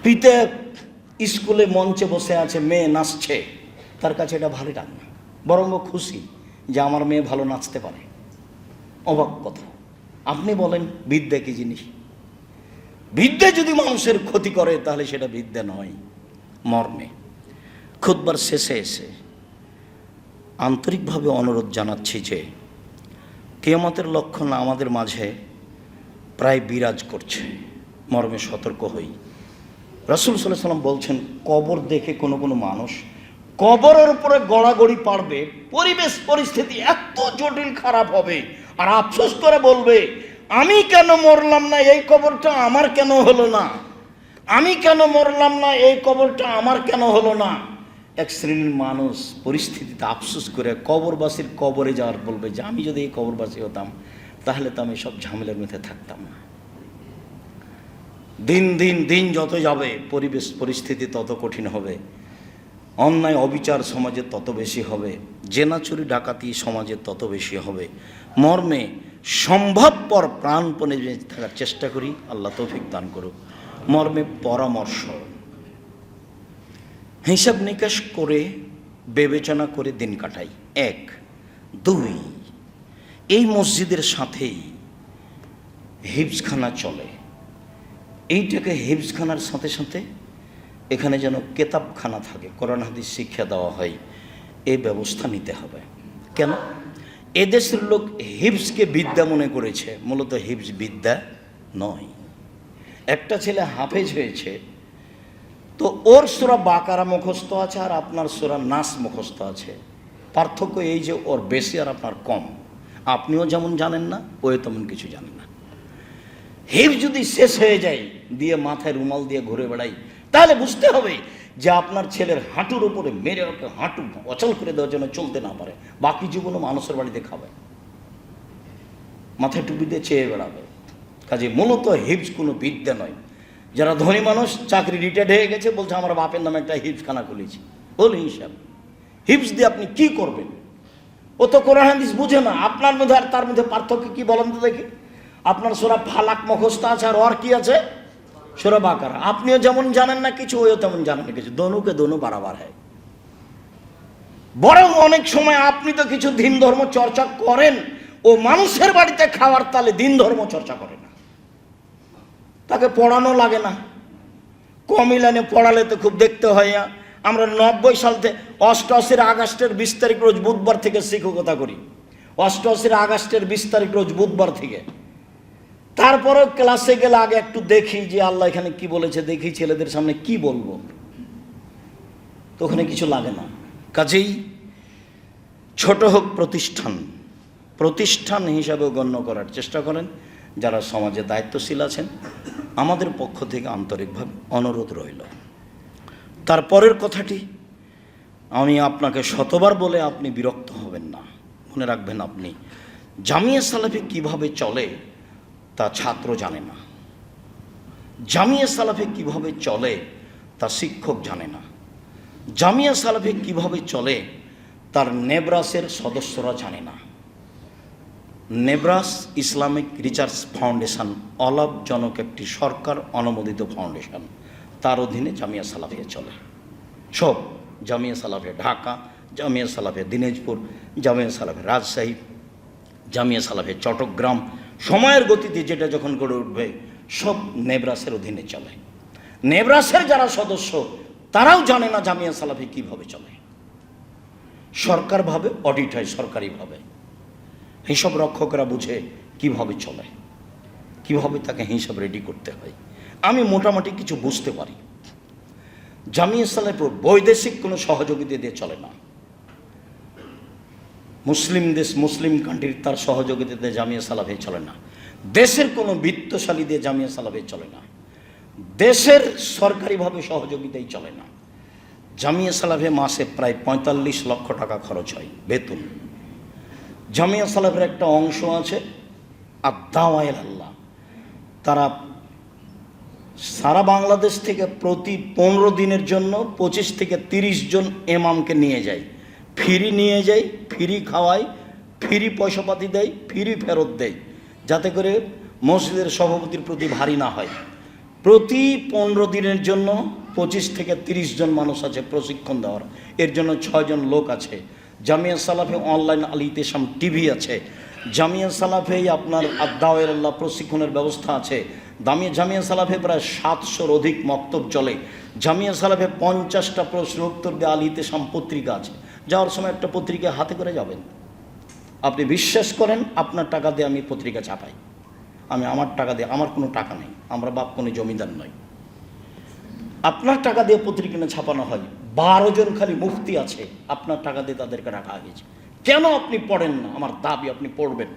পিতে স্কুলে মঞ্চে বসে আছে, মেয়ে নাচছে, তার কাছে এটা ভারী লাগে না, বরং খুশি যে আমার মেয়ে ভালো নাচতে পারে। অবাক কথা। আপনি বলেন বিদ্যা কি জিনিস? বিদ্যা যদি মানুষের ক্ষতি করে তাহলে সেটা বিদ্যা নয়। মর্মে খুতবার শেষে এসে আন্তরিকভাবে অনুরোধ জানাচ্ছি যে কিয়ামতের লক্ষণ আমাদের মাঝে প্রায় বিরাজ করছে। মর্মে সতর্ক হই। রাসূল সাল্লাল্লাহু আলাইহি ওয়াসাল্লাম বলছেন, কবর দেখে কোনো কোনো মানুষ কবরের উপরে গড়াগড়ি পারবে, পরিবেশ পরিস্থিতি এত জটিল খারাপ হবে, আর আফসোস করে বলবে, আমি কেন মরলাম না, এই কবরটা আমার কেন হলো না, আমি কেন মরলাম না, এই কবরটা আমার কেন হলো না। এক শ্রেণীর মানুষ পরিস্থিতিতে আফসোস করে কবরবাসীর কবরে যাওয়ার বলবে যে আমি যদি এই কবরবাসী হতাম তাহলে তো আমি সব ঝামেলার মধ্যে থাকতাম না। দিন দিন দিন যত যাবে পরিবেশ পরিস্থিতি তত কঠিন হবে, অন্যায় অবিচার সমাজে তত বেশি হবে, জেনা চুরি ডাকাতি সমাজে তত বেশি হবে। মর্মে সম্ভবপর প্রাণপণে বেঁচে থাকার চেষ্টা করি, আল্লাহ তৌফিক দান করুক। মর্মে পরামর্শ, হিসাব নিকাশ করে বিবেচনা করে দিন কাটাই। 1, 2, এই মসজিদের সাথেই হিফজখানা চলে, এইটাকে হিফজখানার সাথে সাথে এখানে যেন কেতাবখানা থাকে, কোরআন হাদিস শিক্ষা দেওয়া হয়, এই ব্যবস্থা নিতে হবে। কেন? এদেশের লোক হিফজকে বিদ্যা মনে করেছে, মূলত হিফজ বিদ্যা নয়। একটা ছেলে হাফেজ হয়েছে, তো ওর সূরা বাকারা মুখস্থ আছে আর আপনার সূরা নাস মুখস্থ আছে। পার্থক্য এই যে ওর বেশি আর আপনার কম। আপনিও যেমন জানেন না, ওই তেমন কিছু জানেন না। হিফজ যদি শেষ হয়ে যায় দিয়ে মাথায় রুমাল দিয়ে ঘুরে বেড়াই, তাহলে বুঝতে হবে যে আপনার ছেলের হাঁটুর উপরে মেরে ওকে হাঁটু অচল করে দেওয়ার জন্য চলতে না পারে, বাকি জীবনও মানুষের বাড়িতে খাবে, মাথায় টুপি দিয়ে চেয়ে বেড়াবে। কাজে মূলত হিফজ কোনো বিদ্যা নয়। যারা ধনী মানুষ চাকরি রিটায়ার্ড হয়ে গেছে বলছে আমার বাপের নামে একটা হিফজখানা খুলেছি, বলুন হিসাব হিফজ দিয়ে আপনি কি করবেন? ও তো কোরআন হাদিস বুঝে না। আপনার মধ্যে আর তার মধ্যে পার্থক্য কি বলেন তো দেখি? আপনার সূরা ফালাক মুখস্থ আছে আর ওর কি আছে? সূরা বাকারা। আপনিও যেমন জানেন না কিছু, ওইও তেমন জানেন না কিছু, দোনোকে দোনো বারাবার হয়। বরং অনেক সময় আপনি তো কিছু দিন ধর্ম চর্চা করেন, ও মানুষের বাড়িতে খাওয়ার তালে দিন ধর্ম চর্চা করে না, তাকে পড়ানো লাগে না। কমই লাইনে পড়ালে তো খুব দেখতে হয়। আমরা 90 সাল থেকে 88 আগস্টের 20 তারিখ রোজ বুধবার থেকে শিক্ষকতা করি, 88 আগস্টের 20 তারিখ রোজ বুধবার থেকে। তারপরেও ক্লাসে গেলে আগে একটু দেখি যে আল্লাহ এখানে কি বলেছে, দেখি ছেলেদের সামনে কি বলবো, তো ওখানে কিছু লাগে না। কাজেই ছোট হোক প্রতিষ্ঠান হিসাবেও গণ্য করার চেষ্টা করেন। যারা সমাজে দায়িত্বশীল আছেন, আমাদের পক্ষ থেকে আন্তরিকভাবে অনুরোধ রইল। তারপরের কথাটি আমি আপনাকে শতবার বলে আপনি বিরক্ত হবেন না। মনে রাখবেন, আপনি জামিয়া সালাফি কিভাবে চলে তা ছাত্র জানে না, জামিয়া সালাফি কিভাবে চলে তা শিক্ষক জানে না, জামিয়া সালাফি কিভাবে চলে তার নেব্রাসের সদস্যরা জানে না। নেব্রাস ইসলামিক রিসার্চ ফাউন্ডেশন অলাভজনক একটি সরকার অনুমোদিত ফাউন্ডেশন, তার অধীনে জামিয়া সালাফিয়া চলে। সব জামিয়া সালাফিয়া ঢাকা, জামিয়া সালাফিয়া দিনাজপুর, জামিয়া সালাফিয়া রাজশাহী, জামিয়া সালাফিয়া চট্টগ্রাম, সময়ের গতিতে যেটা যখন গড়ে উঠবে সব নেব্রাসের অধীনে চলে। নেব্রাসের যারা সদস্য তারাও জানে না জামিয়া সালাফি কিভাবে চলে। সরকারভাবে অডিট হয়, সরকারিভাবে হিসাব রক্ষকরা বুঝে কিভাবে চলে, কিভাবে তাকে হিসাব রেডি করতে হয়। আমি মোটামুটি কিছু বুঝতে পারি। জামিয়া সালাফি বৈদেশিক কোনো সহযোগিতা দিয়ে চলে না। মুসলিম দেশ, মুসলিম কান্ট্রির তার সহযোগিতাতে জামিয়া সালাফি চলে না। দেশের কোনো বিত্তশালী দিয়ে জামিয়া সালাফি চলে না। দেশের সরকারিভাবে সহযোগিতাই চলে না। জামিয়া সালাফি মাসে প্রায় 45 লক্ষ টাকা খরচ হয় বেতন। জামিয়া সালাফের একটা অংশ আছে আদ-দাওয়া-ইলা আল্লাহ, তারা সারা বাংলাদেশ থেকে প্রতি 15 দিনের জন্য 25 থেকে 30 জন ইমামকে নিয়ে যায়, ফ্রি নিয়ে যায়, ফ্রি খাওয়ায়, ফ্রি পয়সাপাতি দেয়, ফ্রি ফেরত দেয়, যাতে করে মসজিদের সভাপতির প্রতি ভারী না হয়। প্রতি 15 দিনের জন্য 25 থেকে 30 জন মানুষ আছে প্রশিক্ষণ দেওয়ার, এর জন্য 6 জন লোক আছে। জামিয়া সালাফি অনলাইন আল ইতিসাম টিভি আছে। জামিয়া সালাফে আপনার আদ-দাওয়া-ইলা আল্লাহ প্রশিক্ষণের ব্যবস্থা আছে। জামিয়া সালাফে প্রায় 700-র অধিক মক্তব চলে। জামিয়া সালাফে 50টা প্রশ্ন উত্তর দিয়ে আল ইতিসাম পত্রিকা আছে। যাওয়ার সময় একটা পত্রিকা হাতে করে যাবেন। আপনি বিশ্বাস করেন, আপনার টাকা দিয়ে আমি পত্রিকা ছাপাই, আমি আমার টাকা দিয়ে, আমার কোনো টাকা নেই, আমরা বাপ কোনো জমিদার নই, আপনার টাকা দিয়ে পত্রিকা ছাপানো হয়। 12 জন খালি মুফতি আছে, আপনার টাকা দিয়ে তাদেরকে রাখা হয়েছে। কেন আপনি পড়েন না? আমার দাবি আপনি পড়বেন।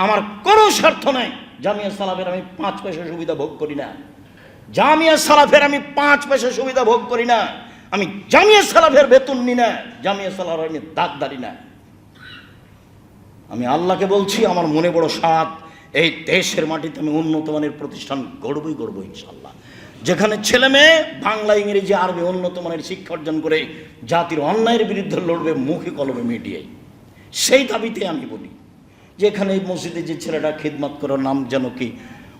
আমার কোনো স্বার্থ নাই। জামিয়া সালাফের আমি 5 পয়সা সুবিধা ভোগ করি না। জামিয়া সালাফের আমি 5 পয়সা সুবিধা ভোগ করি না। আমি জামিয়া সালাফের বেতন নি না, জামিয়া সালাফের আমি দাগদারি না। আমি আল্লাহকে বলছি, আমার মনে বড় সাধ, এই দেশের মাটিতে আমি উন্নত মানের প্রতিষ্ঠান গড়বই গড়ব ইনশাআল্লাহ, যেখানে ছেলে মেয়ে বাংলা, ইংরেজি, আরবি উন্নত মানের শিক্ষা অর্জন করে জাতির অন্যায়ের বিরুদ্ধে লড়বে মুখে কলমে মিডিয়ায়। সেই দাবিতে আমি বলি যে এখানে এই মসজিদে যে ছেলেটা খিদমত করার নাম যেন কি,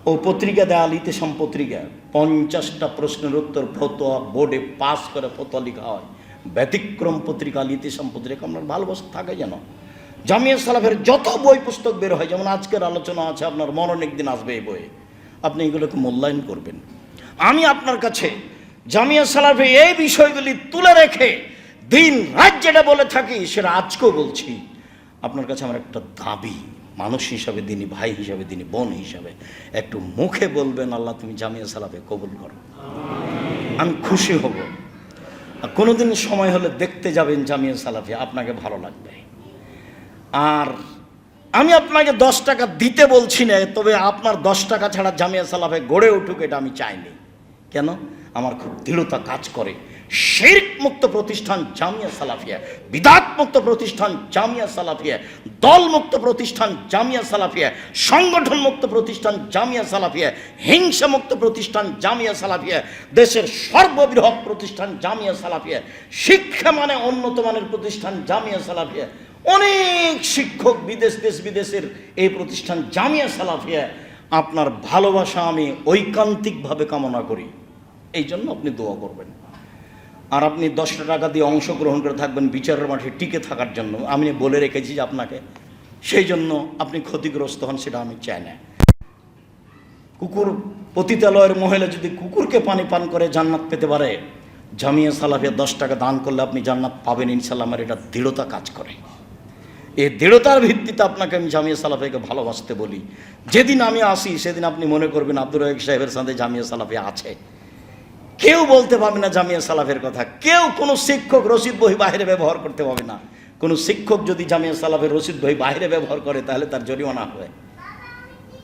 ও পত্রিকা দেয় আল ইতিসাম পত্রিকা, 50টা প্রশ্নের উত্তর ফতোয়া বোর্ডে পাস করে ফতোয়া লেখা হয়। ব্যতিক্রম পত্রিকা আল ইতিসাম পত্রিকা, আপনার ভালোবাসা থাকে যেন। জামিয়া সালাফের যত বই পুস্তক বের হয়, যেমন আজকের আলোচনা আছে, আপনার মরণ একদিন আসবে এই বইয়ে, আপনি এগুলোকে মূল্যায়ন করবেন। আমি আপনার কাছে জামিয়া সালাফি এই বিষয়গুলি তুলে রেখে দিন রাত যেটা বলে থাকি সেটা আজকেও বলছি। আপনার কাছে আমার একটা দাবি, মানুষ হিসাবে, দিনী ভাই হিসাবে, দিনী বোন হিসাবে, একটু মুখে বলবেন আল্লাহ তুমি জামিয়া সালাফি কবুল করো, আমি খুশি হব। আর কোনোদিন সময় হলে দেখতে যাবেন জামিয়া সালাফি, আপনাকে ভালো লাগবে। আর আমি আপনাকে 10 টাকা দিতে বলছি না, তবে আপনার 10 টাকা ছাড়া জামিয়া সালাফে গড়ে উঠুক এটা আমি চাইনি। কেন? আমার খুব দৃঢ়তা কাজ করে। শিরক মুক্ত প্রতিষ্ঠান জামিয়া সালাফিয়া, বিদআত মুক্ত প্রতিষ্ঠান জামিয়া সালাফিয়া, দল মুক্ত প্রতিষ্ঠান জামিয়া সালাফিয়া, সংগঠন মুক্ত প্রতিষ্ঠান জামিয়া সালাফিয়া, হিংসা মুক্ত প্রতিষ্ঠান জামিয়া সালাফিয়া, দেশের সর্ববৃহৎ প্রতিষ্ঠান জামিয়া সালাফিয়া, শিক্ষা মানে উন্নত মানের প্রতিষ্ঠান জামিয়া সালাফিয়া, অনেক শিক্ষক দেশ বিদেশের এই প্রতিষ্ঠান জামিয়া সালাফিয়া। আপনার ভালোবাসা আমি ঐকান্তিকভাবে কামনা করি, এই জন্য আপনি দোয়া করবেন। আর আপনি 10 টাকা দিয়ে অংশগ্রহণ করে থাকবেন বিচারের মাঠে টিকে থাকার জন্য, আমি বলে রেখেছি যে আপনাকে, সেই জন্য আপনি ক্ষতিগ্রস্ত হন, সেটা আমি চাই না। কুকুর, পতিতালয়ের মহিলা যদি কুকুরকে পানি পান করে জান্নাত পেতে পারে, জামিয়া সালাফিয়া 10 টাকা দান করলে আপনি জান্নাত পাবেন ইনশাআল্লাহ। আমার এটা দৃঢ়তা কাজ করে। এই দৃঢ়তার ভিত্তিতে আপনাকে আমি জামিয়া সালাফিয়াকে ভালোবাসতে বলি। যেদিন আমি আসি সেদিন আপনি মনে করবেন আব্দুর রাজ্জাক সাহেবের সাথে জামিয়া সালাফিয়া আছে। কেউ বলতে পারবে না জামিয়া সালাফের কথা। কেউ, কোনো শিক্ষক রশিদ বই বাইরে ব্যবহার করতে পারবে না। কোনো শিক্ষক যদি জামিয়া সালাফের রশিদ বই বাইরে ব্যবহার করে তাহলে তার জরিমানা হবে।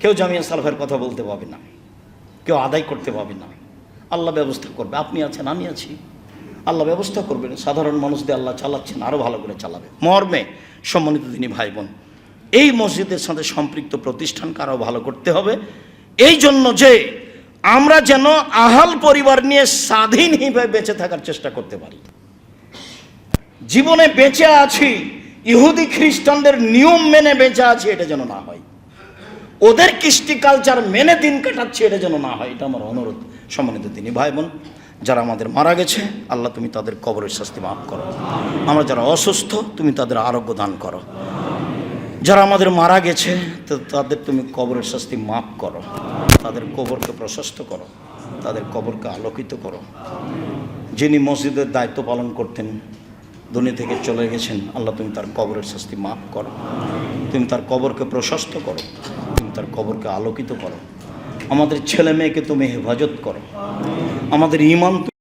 কেউ জামিয়া সালাফের কথা বলতে পারবে না, কেউ আদায় করতে পারবে না। আল্লাহ ব্যবস্থা করবে। আপনি আছেন, আমি আছি, আল্লাহ ব্যবস্থা করবেন। সাধারণ মানুষদের আল্লাহ চালাচ্ছেন, আরও ভালো করে চালাবে। মর্মে সম্মানিত দিনী ভাই বোন, এই মসজিদের সাথে সম্পৃক্ত প্রতিষ্ঠানকে আরও ভালো করতে হবে, এই জন্য যে আমরা যেন আহাল পরিবার নিয়ে স্বাধীনভাবে বেঁচে থাকার চেষ্টা করতে পারি। জীবনে বেঁচে আছি, ইহুদি খ্রিস্টানদের নিয়ম মেনে বেঁচে আছি, এটা যেন না হয়। ওদের কৃষ্টি কালচার মেনে দিন কাটাচ্ছি, এটা যেন না হয়। এটা আমার অনুরোধ। সম্মানিত দিনী ভাই বোন, যারা আমাদের মারা গেছে, আল্লাহ তুমি তাদের কবরের শাস্তি মাফ করো। আমরা যারা অসুস্থ, তুমি তাদের আরোগ্য দান করো। যারা আমাদের মারা গেছে তাদের তুমি কবরের শাস্তি মাফ করো, তাদের কবরকে প্রশস্ত করো, তাদের কবরকে আলোকিত করো। যিনি মসজিদের দায়িত্ব পালন করতেন, দুনিয়া থেকে চলে গেছেন, আল্লাহ তুমি তার কবরের শাস্তি মাফ করো, তুমি তার কবরকে প্রশস্ত করো, তুমি তার কবরকে আলোকিত করো। আমাদের ছেলে মেয়েকে তুমি হেফাজত করো, আমাদের ঈমান